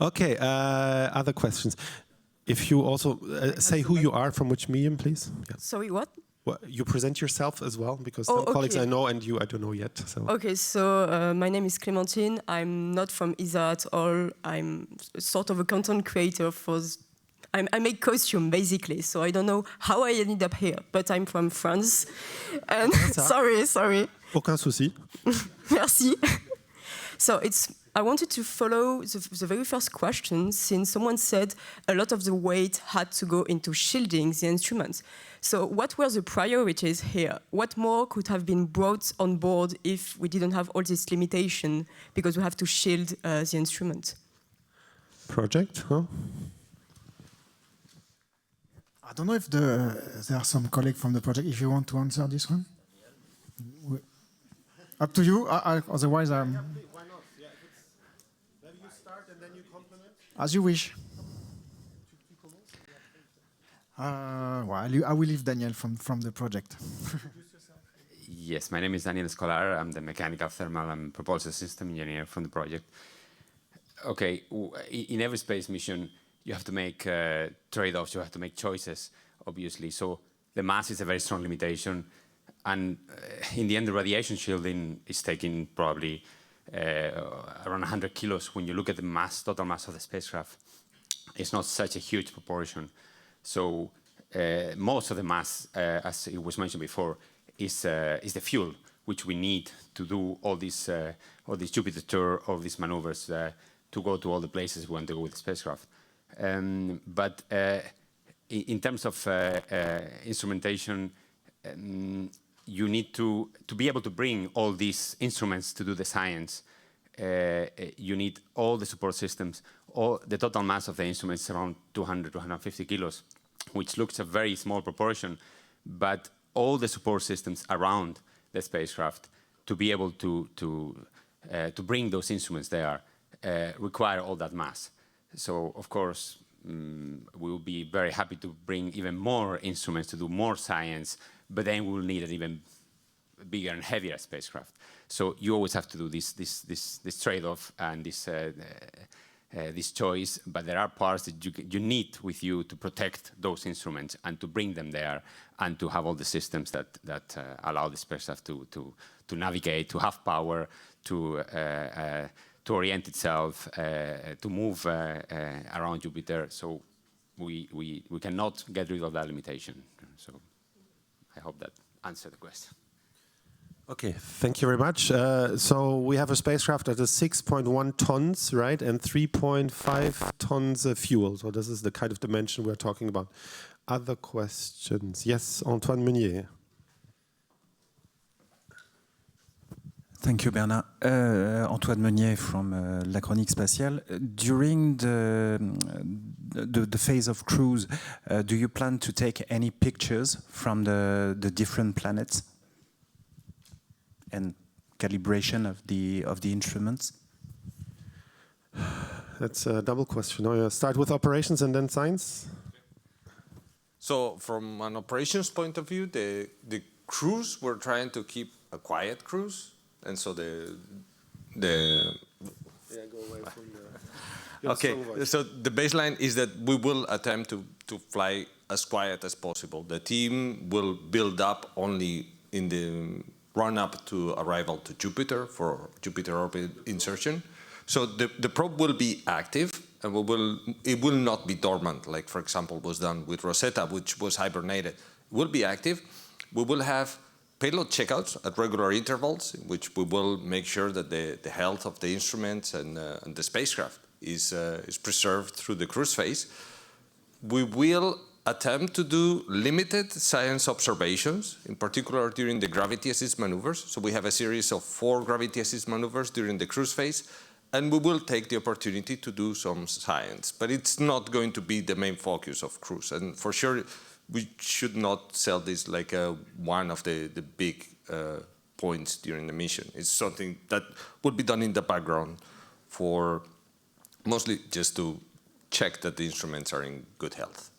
Okay, other questions. If you also say who you are, from which medium, please. Yeah. Sorry, what? Well, you present yourself as well, because some colleagues I know and you I don't know yet. So. Okay, so my name is Clémentine. I'm not from ESA at all. I'm sort of a content creator for... I make costume, basically, so I don't know how I ended up here, but I'm from France. And sorry. Aucun souci. Merci. So I wanted to follow the very first question, since someone said a lot of the weight had to go into shielding the instruments. So what were the priorities here? What more could have been brought on board if we didn't have all this limitation because we have to shield the instrument? Project, huh? I don't know if there are some colleagues from the project. If you want to answer this one, up to you. Otherwise, I'm. Maybe you start and then you complement? As you wish. Well, I will leave Daniel from the project. Yes, my name is Daniel Escolar. I'm the mechanical, thermal, and propulsion system engineer from the project. Okay, in every space mission, you have to make trade-offs, you have to make choices, obviously. So the mass is a very strong limitation. And in the end, the radiation shielding is taking probably around 100 kilos. When you look at the mass, total mass of the spacecraft, it's not such a huge proportion. So most of the mass, as it was mentioned before, is the fuel which we need to do all these Jupiter tour, all these maneuvers to go to all the places we want to go with the spacecraft. But in terms of instrumentation, you need to be able to bring all these instruments to do the science. You need all the support systems. The total mass of the instruments is around 200, 250 kilos, which looks a very small proportion, but all the support systems around the spacecraft to be able to bring those instruments there require all that mass. So, of course, we will be very happy to bring even more instruments to do more science, but then we'll need an even bigger and heavier spacecraft. So you always have to do this trade-off and this choice, but there are parts that you need with you to protect those instruments and to bring them there and to have all the systems that allow the spacecraft to navigate, to have power, to orient itself, to move around Jupiter. So we cannot get rid of that limitation. So I hope that answered the question. Okay, thank you very much. So we have a spacecraft that is 6.1 tons, right, and 3.5 tons of fuel. So this is the kind of dimension we're talking about. Other questions? Yes, Antoine Meunier. Thank you, Bernhard. Antoine Meunier from La Chronique Spatiale. During the phase of cruise, do you plan to take any pictures from the different planets and calibration of the instruments? That's a double question. I'll start with operations and then science. So from an operations point of view, the cruise, we're trying to keep a quiet cruise. And so yeah, go away from the... Okay, so the baseline is that we will attempt to fly as quiet as possible. The team will build up only in the run-up to arrival to Jupiter for Jupiter orbit insertion. So the probe will be active, and it will not be dormant, like, for example, was done with Rosetta, which was hibernated. It will be active. We will have payload checkouts at regular intervals, in which we will make sure that the health of the instruments and the spacecraft is preserved through the cruise phase. We will attempt to do limited science observations, in particular during the gravity assist maneuvers. So we have a series of 4 gravity assist maneuvers during the cruise phase, and we will take the opportunity to do some science. But it's not going to be the main focus of cruise. And for sure, we should not sell this like one of the big points during the mission. It's something that would be done in the background for mostly just to check that the instruments are in good health.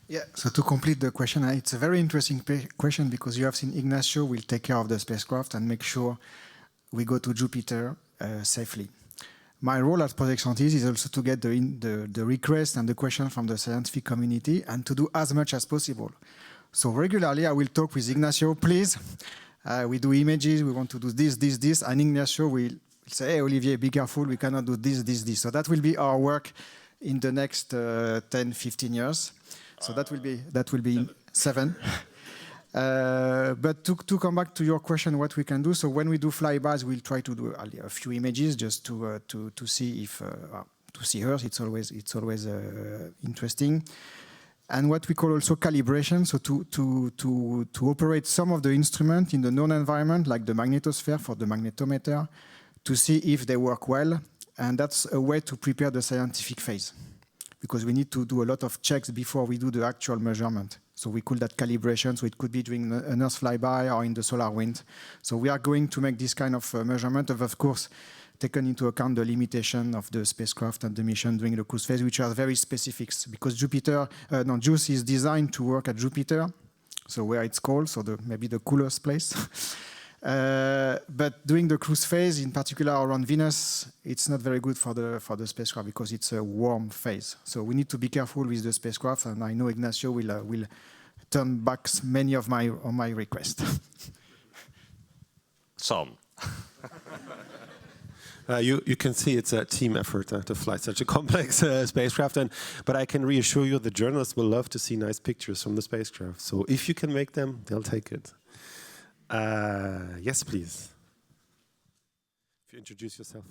Yeah, so to complete the question, it's a very interesting question because you have seen Ignacio will take care of the spacecraft and make sure we go to Jupiter safely. My role as project scientist is also to get the request and the question from the scientific community and to do as much as possible. So regularly I will talk with Ignacio, please, we do images, we want to do this, and Ignacio will say, hey, Olivier, be careful, we cannot do this. So that will be our work in the next 10, 15 years. So that will be 7. But to come back to your question, what we can do, so when we do flybys, we'll try to do a few images just to see if to see Earth. It's always interesting. And what we call also calibration, so to operate some of the instruments in the known environment, like the magnetosphere for the magnetometer, to see if they work well. And that's a way to prepare the scientific phase, because we need to do a lot of checks before we do the actual measurement. So we call that calibration. So it could be during an Earth flyby or in the solar wind. So we are going to make this kind of measurement of course, taken into account the limitation of the spacecraft and the mission during the cruise phase, which are very specific because JUICE is designed to work at Jupiter, so where it's cold, so maybe the coolest place. But during the cruise phase, in particular around Venus, it's not very good for the spacecraft because it's a warm phase. So we need to be careful with the spacecraft, and I know Ignacio will turn back many of my requests. Some. You can see it's a team effort to fly such a complex spacecraft, but I can reassure you the journalists will love to see nice pictures from the spacecraft. So if you can make them, they'll take it. Yes, please. If you introduce yourself.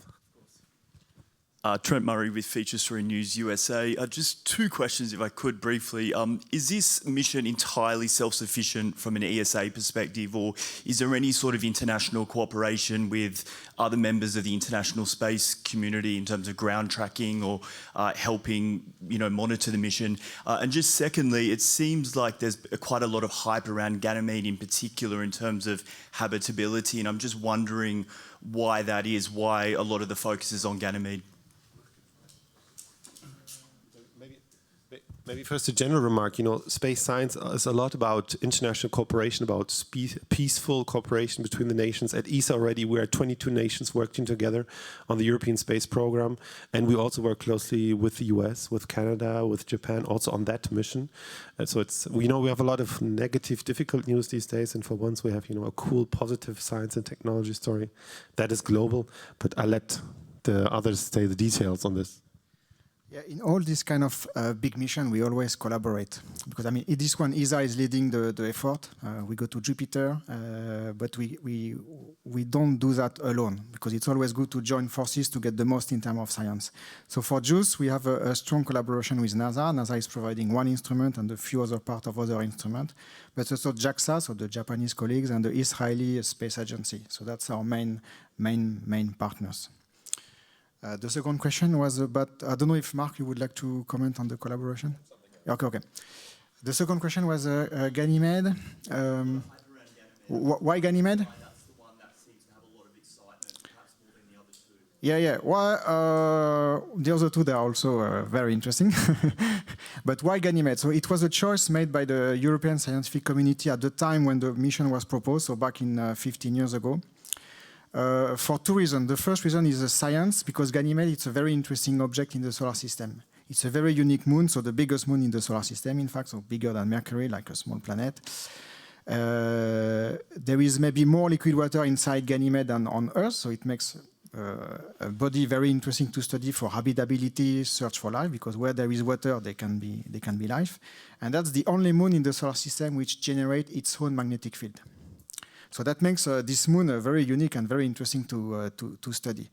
Trent Murray with Features 3 News USA. Just two questions, if I could, briefly. Is this mission entirely self-sufficient from an ESA perspective, or is there any sort of international cooperation with other members of the international space community in terms of ground tracking or helping, monitor the mission? And just secondly, it seems like there's quite a lot of hype around Ganymede in particular in terms of habitability, and I'm just wondering why that is, why a lot of the focus is on Ganymede. Maybe first a general remark, space science is a lot about international cooperation, about peaceful cooperation between the nations. At ESA already, we are 22 nations working together on the European space program, and we also work closely with the US, with Canada, with Japan, also on that mission. So we have a lot of negative, difficult news these days, and for once we have, a cool, positive science and technology story that is global, but I'll let the others say the details on this. Yeah, in all this kind of big mission, we always collaborate. Because, in this one, ESA is leading the effort. We go to Jupiter, but we don't do that alone, because it's always good to join forces to get the most in terms of science. So for JUICE, we have a strong collaboration with NASA. NASA is providing one instrument and a few other parts of other instruments. But also JAXA, so the Japanese colleagues, and the Israeli Space Agency. So that's our main partners. The second question was about, I don't know if Marc, you would like to comment on the collaboration? Okay. The second question was Ganymede. Why Ganymede? That's the one that seems to have a lot of excitement, perhaps more than the other two. Yeah. Well, the other two, they are also very interesting. But why Ganymede? So it was a choice made by the European scientific community at the time when the mission was proposed, so back in 15 years ago. For two reasons. The first reason is the science, because Ganymede is a very interesting object in the solar system. It's a very unique moon, so the biggest moon in the solar system, in fact, so bigger than Mercury, like a small planet. There is maybe more liquid water inside Ganymede than on Earth, so it makes a body very interesting to study for habitability, search for life, because where there is water, there can be life. And that's the only moon in the solar system which generates its own magnetic field. So that makes this moon very unique and very interesting to study.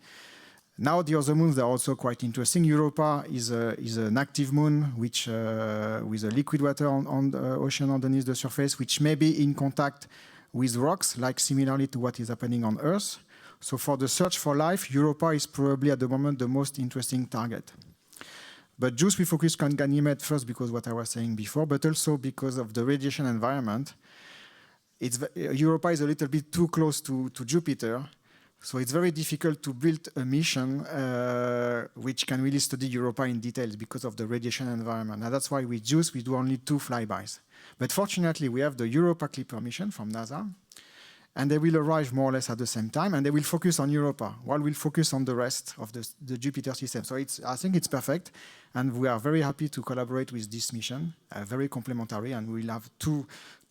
Now the other moons are also quite interesting. Europa is an active moon which with a liquid water on the ocean underneath the surface, which may be in contact with rocks, like similarly to what is happening on Earth. So for the search for life, Europa is probably at the moment the most interesting target. But JUICE, we focus on Ganymede first because what I was saying before, but also because of the radiation environment. Europa is a little bit too close to Jupiter, so it's very difficult to build a mission which can really study Europa in details because of the radiation environment. And that's why with JUICE, we do only 2 flybys. But fortunately, we have the Europa Clipper mission from NASA, and they will arrive more or less at the same time, and they will focus on Europa, while we'll focus on the rest of the Jupiter system. So I think it's perfect, and we are very happy to collaborate with this mission, very complementary, and we'll have two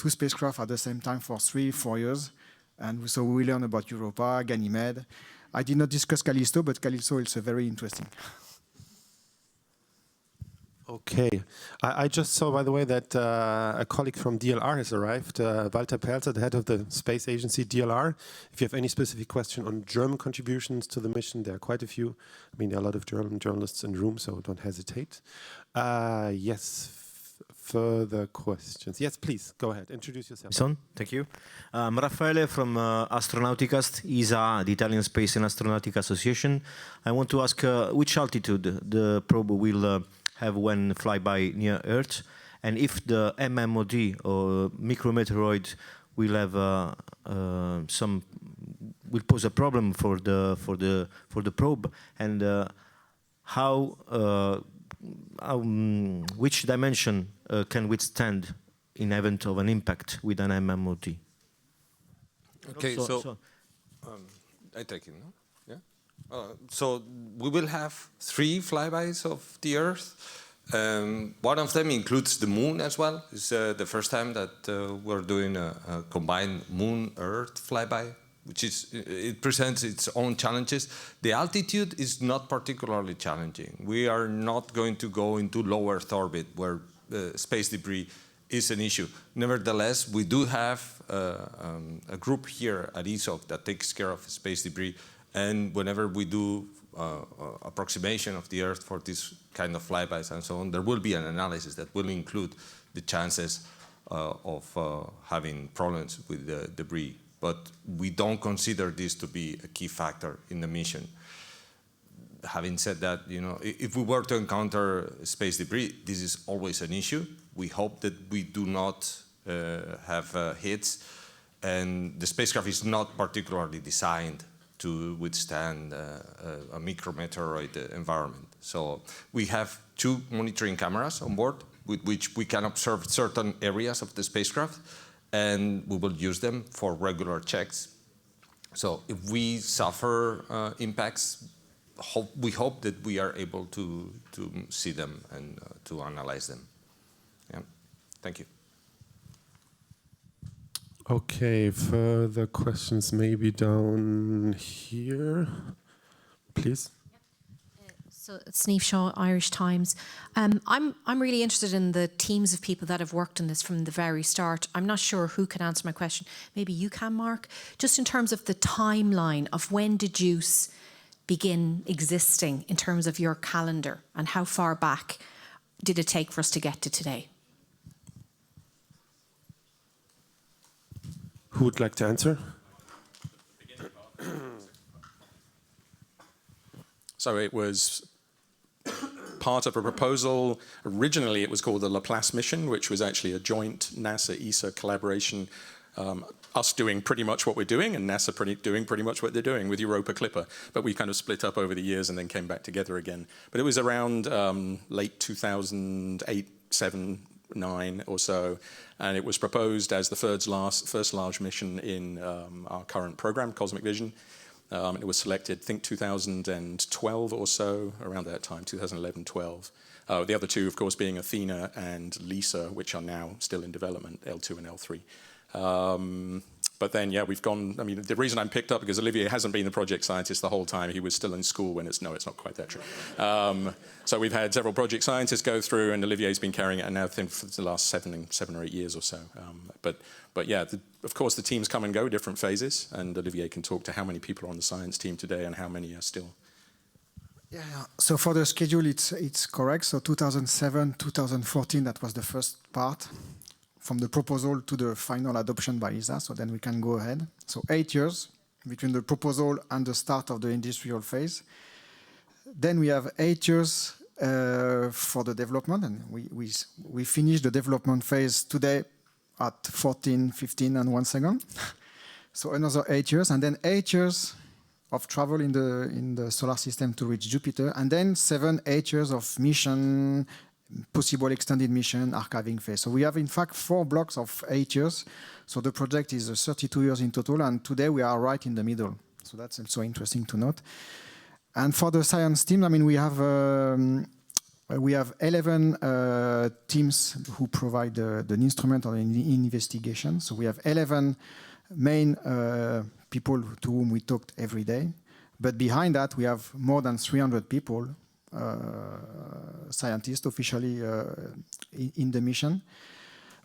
spacecraft at the same time for 3-4 years, and so we will learn about Europa, Ganymede. I did not discuss Callisto, but Callisto is very interesting. Okay. I just saw, by the way, that a colleague from DLR has arrived, Walter Perlzer, the head of the space agency DLR. If you have any specific question on German contributions to the mission, there are quite a few. There are a lot of German journalists in the room, so don't hesitate. Yes, further questions. Yes, please, go ahead. Introduce yourself. Thank you. I'm Raffaele from Astronauticast, ESA, the Italian Space and Astronautica Association. I want to ask which altitude the probe will have when fly by near Earth, and if the MMOD or micrometeoroid will have will pose a problem for the probe, and which dimension can withstand in event of an impact with an MMOD? Okay, so I take it, no? Yeah. So we will have 3 flybys of the Earth. One of them includes the Moon as well. It's the first time that we're doing a combined Moon-Earth flyby, which it presents its own challenges. The altitude is not particularly challenging. We are not going to go into low Earth orbit where space debris is an issue. Nevertheless, we do have a group here at ESOC that takes care of space debris, and whenever we do approximation of the Earth for this kind of flybys and so on, there will be an analysis that will include the chances of having problems with the debris. But we don't consider this to be a key factor in the mission. Having said that, if we were to encounter space debris, this is always an issue. We hope that we do not have hits, and the spacecraft is not particularly designed to withstand a micrometeoroid environment. So we have 2 monitoring cameras on board with which we can observe certain areas of the spacecraft, and we will use them for regular checks. So if we suffer impacts, we hope that we are able to see them and to analyze them. Yeah. Thank you. Okay, further questions maybe down here, please. So Sniamh Shaw, Irish Times. I'm really interested in the teams of people that have worked on this from the very start. I'm not sure who can answer my question. Maybe you can, Marc. Just in terms of the timeline of when did JUICE begin existing in terms of your calendar, and how far back did it take for us to get to today? Who would like to answer? So it was part of a proposal. Originally, it was called the Laplace mission, which was actually a joint NASA-ESA collaboration, us doing pretty much what we're doing and NASA doing pretty much what they're doing with Europa Clipper. But we kind of split up over the years and then came back together again. But it was around late 2008, 7, 9 or so, and it was proposed as the first large mission in our current program, Cosmic Vision. It was selected, I think, 2012 or so, around that time, 2011-12. The other 2, of course, being Athena and LISA, which are now still in development, L2 and L3. But then, yeah, we've gone. I mean, the reason I'm picked up because Olivier hasn't been the project scientist the whole time. He was still in school when it's not quite that true. So we've had several project scientists go through, and Olivier's been carrying it, and now I think for the last 7 or 8 years or so. But yeah, of course, the teams come and go, different phases, and Olivier can talk to how many people are on the science team today and how many are still. Yeah. So for the schedule, it's correct. So 2007, 2014, that was the first part, from the proposal to the final adoption by ESA, so then we can go ahead. So 8 years between the proposal and the start of the industrial phase. Then we have 8 years for the development, and we finish the development phase today at 14, 15, and 1 second. So another 8 years, and then 8 years of travel in the solar system to reach Jupiter, and then 7, 8 years of mission, possible extended mission, archiving phase. So we have, in fact, 4 blocks of 8 years. So the project is 32 years in total, and today we are right in the middle. So that's also interesting to note. And for the science team, I mean, we have 11 teams who provide the instrument or in investigation. So we have 11 main people to whom we talked every day. But behind that, we have more than 300 people, scientists officially in the mission.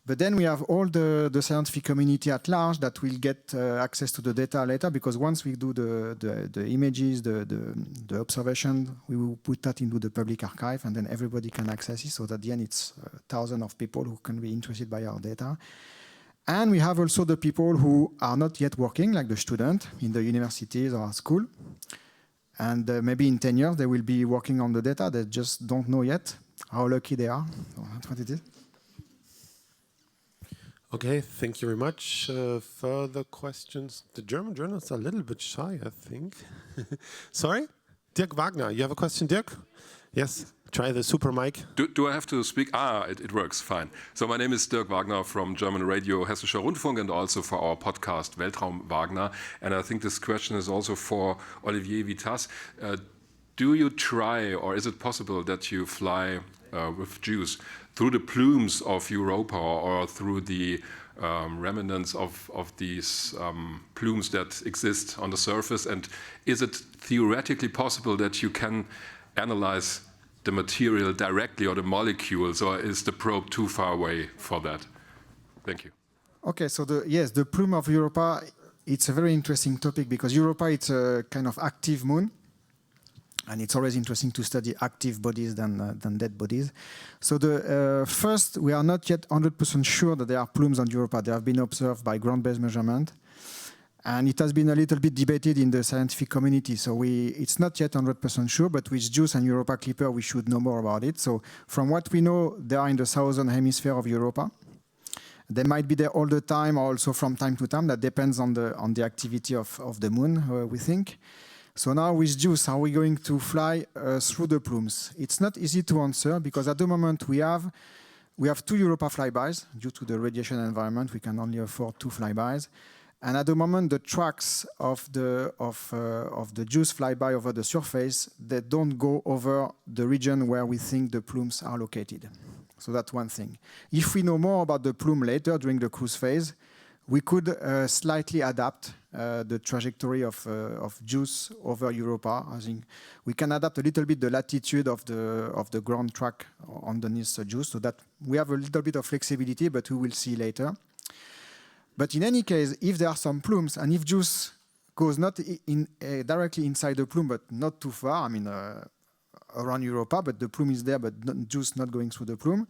But then we have all the scientific community at large that will get access to the data later, because once we do the images, the observation, we will put that into the public archive, and then everybody can access it. So at the end, it's thousands of people who can be interested by our data. And we have also the people who are not yet working, like the student in the universities or school. And maybe in 10 years, they will be working on the data. They just don't know yet how lucky they are. So that's what it is. Okay, thank you very much. Further questions? The German journalists are a little bit shy, I think. Sorry? Dirk Wagner, you have a question, Dirk? Yes, try the super mic. Do I have to speak? It works, fine. So my name is Dirk Wagner from German Radio Hessischer Rundfunk and also for our podcast Weltraum Wagner. And I think this question is also for Olivier Witasse. Do you try, or is it possible that you fly with JUICE through the plumes of Europa or through the remnants of these plumes that exist on the surface? And is it theoretically possible that you can analyze the material directly or the molecules, or is the probe too far away for that? Thank you. Okay, so the plume of Europa, it's a very interesting topic because Europa, it's a kind of active moon. And it's always interesting to study active bodies than dead bodies. So first, we are not yet 100% sure that there are plumes on Europa. They have been observed by ground-based measurement. And it has been a little bit debated in the scientific community. So it's not yet 100% sure, but with JUICE and Europa Clipper, we should know more about it. So from what we know, they are in the southern hemisphere of Europa. They might be there all the time, or also from time to time. That depends on the activity of the moon, we think. So now with JUICE, are we going to fly through the plumes? It's not easy to answer because at the moment we have 2 Europa flybys. Due to the radiation environment, we can only afford 2 flybys. And at the moment, the tracks of the JUICE flyby over the surface, they don't go over the region where we think the plumes are located. So that's one thing. If we know more about the plume later during the cruise phase, we could slightly adapt the trajectory of JUICE over Europa. I think we can adapt a little bit the latitude of the ground track underneath the JUICE, so that we have a little bit of flexibility, but we will see later. But in any case, if there are some plumes, and if JUICE goes not directly inside the plume, but not too far, I mean around Europa, but the plume is there, but JUICE not going through the plume,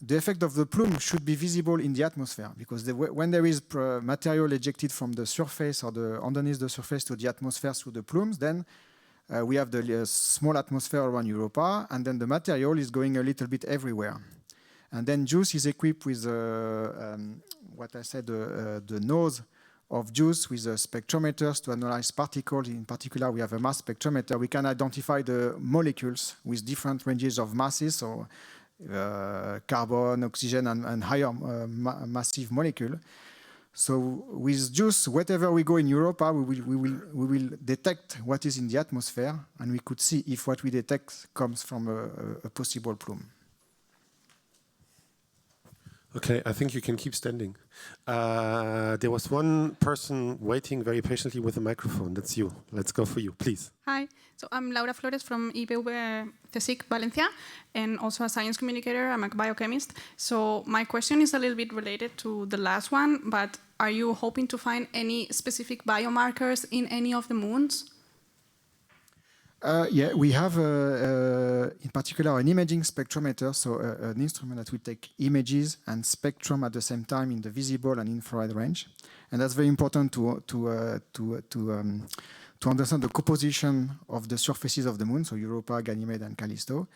the effect of the plume should be visible in the atmosphere, because when there is material ejected from the surface or underneath the surface to the atmosphere through the plumes, then we have the small atmosphere around Europa, and then the material is going a little bit everywhere. And then JUICE is equipped with what I said, the nose of JUICE with spectrometers to analyze particles. In particular, we have a mass spectrometer. We can identify the molecules with different ranges of masses, so carbon, oxygen, and higher massive molecule. So with JUICE, whatever we go in Europa, we will detect what is in the atmosphere, and we could see if what we detect comes from a possible plume. Okay, I think you can keep standing. There was one person waiting very patiently with a microphone. That's you. Let's go for you, please. Hi, so I'm Laura Flores from IPV CSIC Valencia, and also a science communicator. I'm a biochemist. So my question is a little bit related to the last one, but are you hoping to find any specific biomarkers in any of the moons? Yeah, we have, in particular, an imaging spectrometer, so an instrument that will take images and spectrum at the same time in the visible and infrared range. And that's very important to understand the composition of the surfaces of the moon, so Europa, Ganymede, and Callisto.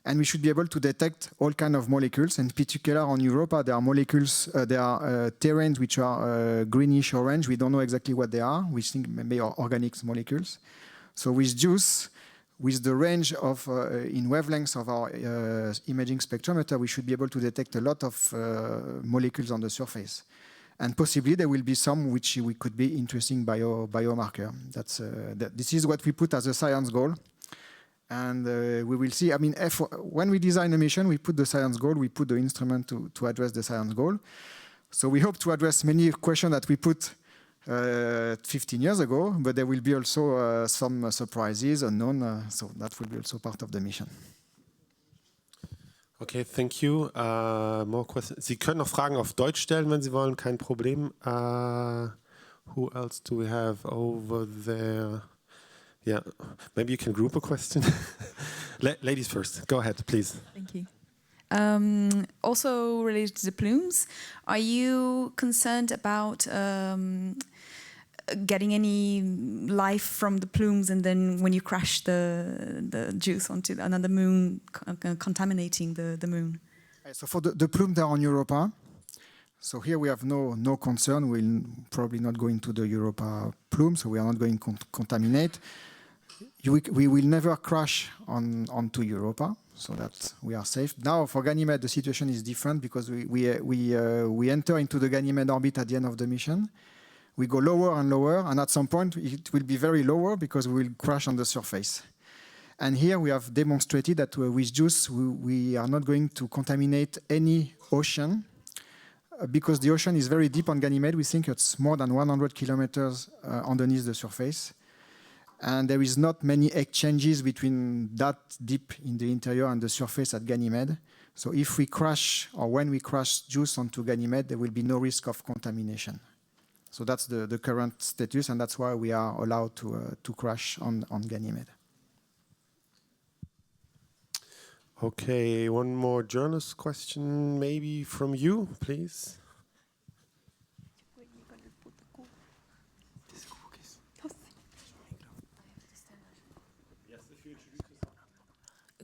And we should be able to detect all kinds of molecules. In particular, on Europa, there are molecules, there are terrains which are greenish orange. We don't know exactly what they are. We think maybe are organic molecules. So with JUICE, with the range of in wavelengths of our imaging spectrometer, we should be able to detect a lot of molecules on the surface. And possibly there will be some which we could be interesting biomarker. This is what we put as a science goal. And we will see, I mean, when we design a mission, we put the science goal, we put the instrument to address the science goal. So we hope to address many questions that we put 15 years ago, but there will be also some surprises unknown, so that will be also part of the mission. Okay, thank you. More questions? Sie können noch Fragen auf Deutsch stellen, wenn Sie wollen, kein Problem. Who else do we have over there? Yeah, maybe you can group a question. Ladies first, go ahead, please. Thank you. Also related to the plumes, are you concerned about getting any life from the plumes, and then when you crash the JUICE onto another moon, contaminating the moon? So for the plume, they're on Europa. So here we have no concern. We'll probably not go into the Europa plume, so we are not going to contaminate. We will never crash onto Europa, so that we are safe. Now for Ganymede, the situation is different because we enter into the Ganymede orbit at the end of the mission. We go lower and lower, and at some point it will be very lower because we will crash on the surface. And here we have demonstrated that with JUICE we are not going to contaminate any ocean because the ocean is very deep on Ganymede. We think it's more than 100 kilometers underneath the surface. And there is not many exchanges between that deep in the interior and the surface at Ganymede. So if we crash, or when we crash JUICE onto Ganymede, there will be no risk of contamination. So that's the current status, and that's why we are allowed to crash on Ganymede. Okay, one more journalist question, maybe from you, please.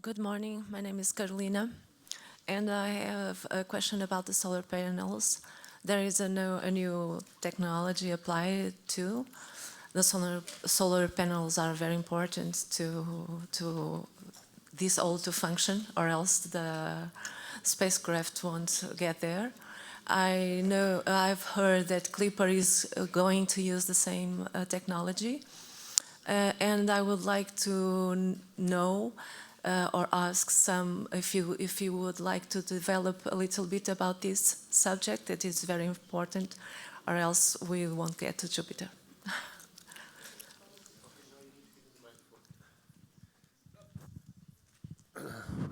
Good morning, my name is Carolina, and I have a question about the solar panels. There is a new technology applied to the solar panels are very important to this all to function, or else the spacecraft won't get there. I've heard that Clipper is going to use the same technology, and I would like to know or ask if you would like to develop a little bit about this subject. It is very important, or else we won't get to Jupiter.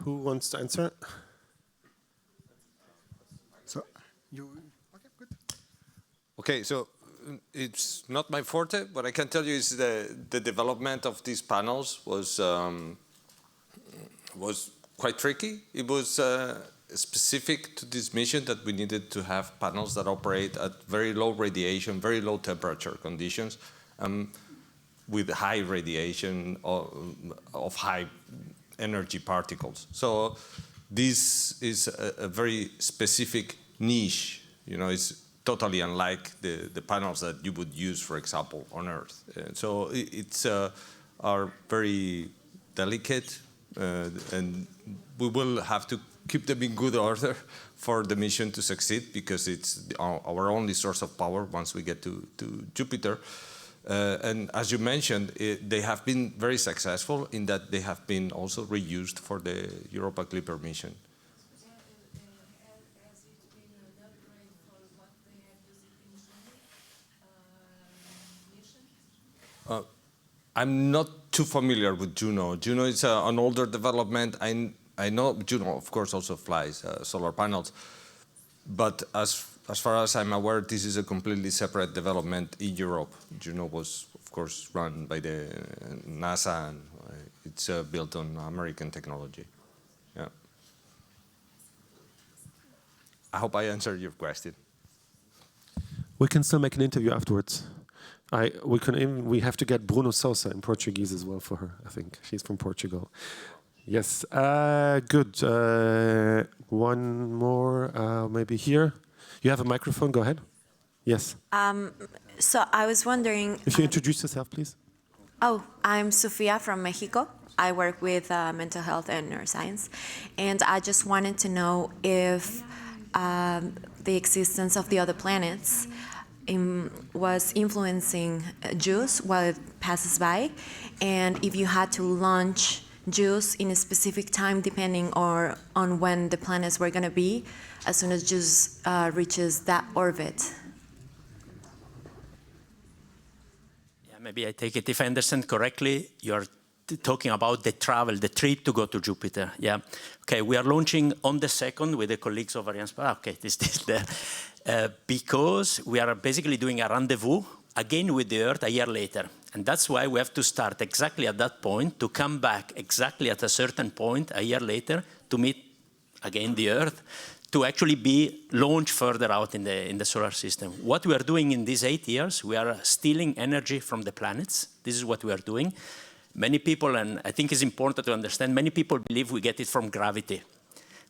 Who wants to answer? So you okay? Good. Okay, so it's not my forte. What I can tell you is the development of these panels was quite tricky. It was specific to this mission that we needed to have panels that operate at very low radiation, very low temperature conditions, with high radiation of high energy particles. So this is a very specific niche. You know, it's totally unlike the panels that you would use, for example, on Earth. So it's are very delicate, and we will have to keep them in good order for the mission to succeed, because it's our only source of power once we get to Jupiter. And as you mentioned, they have been very successful in that they have been also reused for the Europa Clipper mission. I'm not too familiar with Juno. Juno is an older development. I know Juno, of course, also flies solar panels. But as far as I'm aware, this is a completely separate development in Europe. Juno was, of course, run by the NASA, and it's built on American technology. Yeah. I hope I answered your question. We can still make an interview afterwards. We have to get Bruno Sousa in Portuguese as well for her, I think. She's from Portugal. Yes, good. One more, maybe here. You have a microphone, go ahead. Yes. So I was wondering... If you introduce yourself, please. Oh, I'm Sofia from Mexico. I work with mental health and neuroscience. And I just wanted to know if the existence of the other planets was influencing JUICE while it passes by, and if you had to launch JUICE in a specific time depending on when the planets were going to be, as soon as JUICE reaches that orbit. Yeah, maybe I take it, if I understand correctly, you're talking about the travel, the trip to go to Jupiter. Yeah. Okay, we are launching on the 2nd with the colleagues of Ariane. Okay, this is there. Because we are basically doing a rendezvous again with the Earth a year later. And that's why we have to start exactly at that point, to come back exactly at a certain point a year later to meet again the Earth, to actually be launched further out in the solar system. What we are doing in these 8 years, we are stealing energy from the planets. This is what we are doing. Many people, and I think it's important to understand, many people believe we get it from gravity.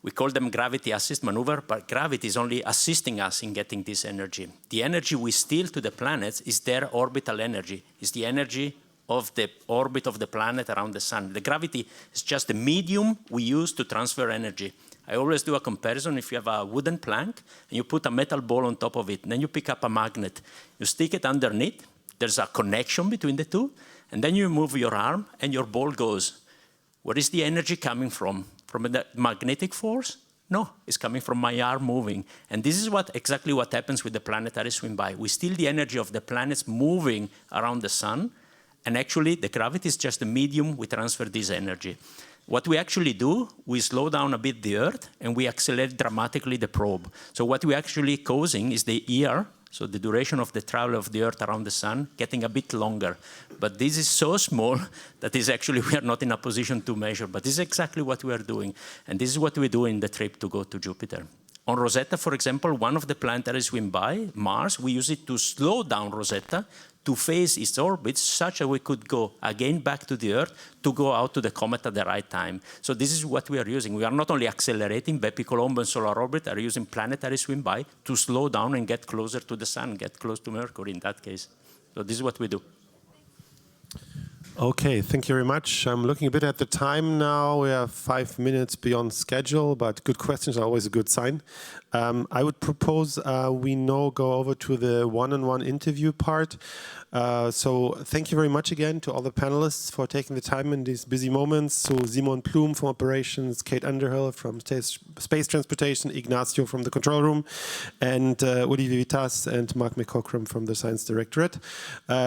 We call them gravity assist maneuver, but gravity is only assisting us in getting this energy. The energy we steal to the planets is their orbital energy. It's the energy of the orbit of the planet around the sun. The gravity is just the medium we use to transfer energy. I always do a comparison. If you have a wooden plank and you put a metal ball on top of it, and then you pick up a magnet, you stick it underneath, there's a connection between the two, and then you move your arm and your ball goes. Where is the energy coming from? From the magnetic force? No, it's coming from my arm moving. And this is exactly what happens with the planetary swim by. We steal the energy of the planets moving around the sun, and actually the gravity is just the medium we transfer this energy. What we actually do, we slow down a bit the Earth, and we accelerate dramatically the probe. So what we're actually causing is the ER, so the duration of the travel of the Earth around the sun, getting a bit longer. But this is so small that is actually we are not in a position to measure. But this is exactly what we are doing. And this is what we do in the trip to go to Jupiter. On Rosetta, for example, one of the planetary swim by, Mars, we use it to slow down Rosetta to phase its orbit such that we could go again back to the Earth to go out to the comet at the right time. So this is what we are using. We are not only accelerating, Bepi Colombo and Solar Orbit are using planetary swim by to slow down and get closer to the sun, get close to Mercury in that case. So this is what we do. Okay, thank you very much. I'm looking a bit at the time now. We are 5 minutes beyond schedule, but good questions are always a good sign. I would propose we now go over to the one-on-one interview part. So thank you very much again to all the panelists for taking the time in these busy moments. So Simon Plum from Operations, Kate Underhill from Space Transportation, Ignacio from the control room, and Olivier Witasse and Marc McCaughrean from the Science Directorate.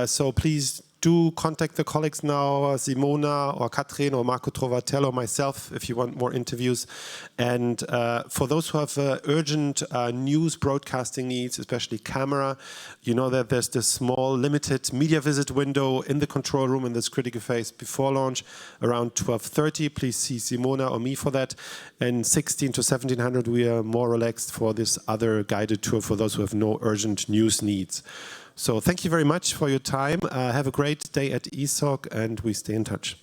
So please do contact the colleagues now, Simona or Katrin or Marco Trovatel or myself if you want more interviews. And for those who have urgent news broadcasting needs, especially camera, you know that there's this small limited media visit window in the control room in this critical phase before launch around 12:30. Please see Simona or me for that. And 16 to 1700 we are more relaxed for this other guided tour for those who have no urgent news needs. So thank you very much for your time. Have a great day at ESOC and we stay in touch.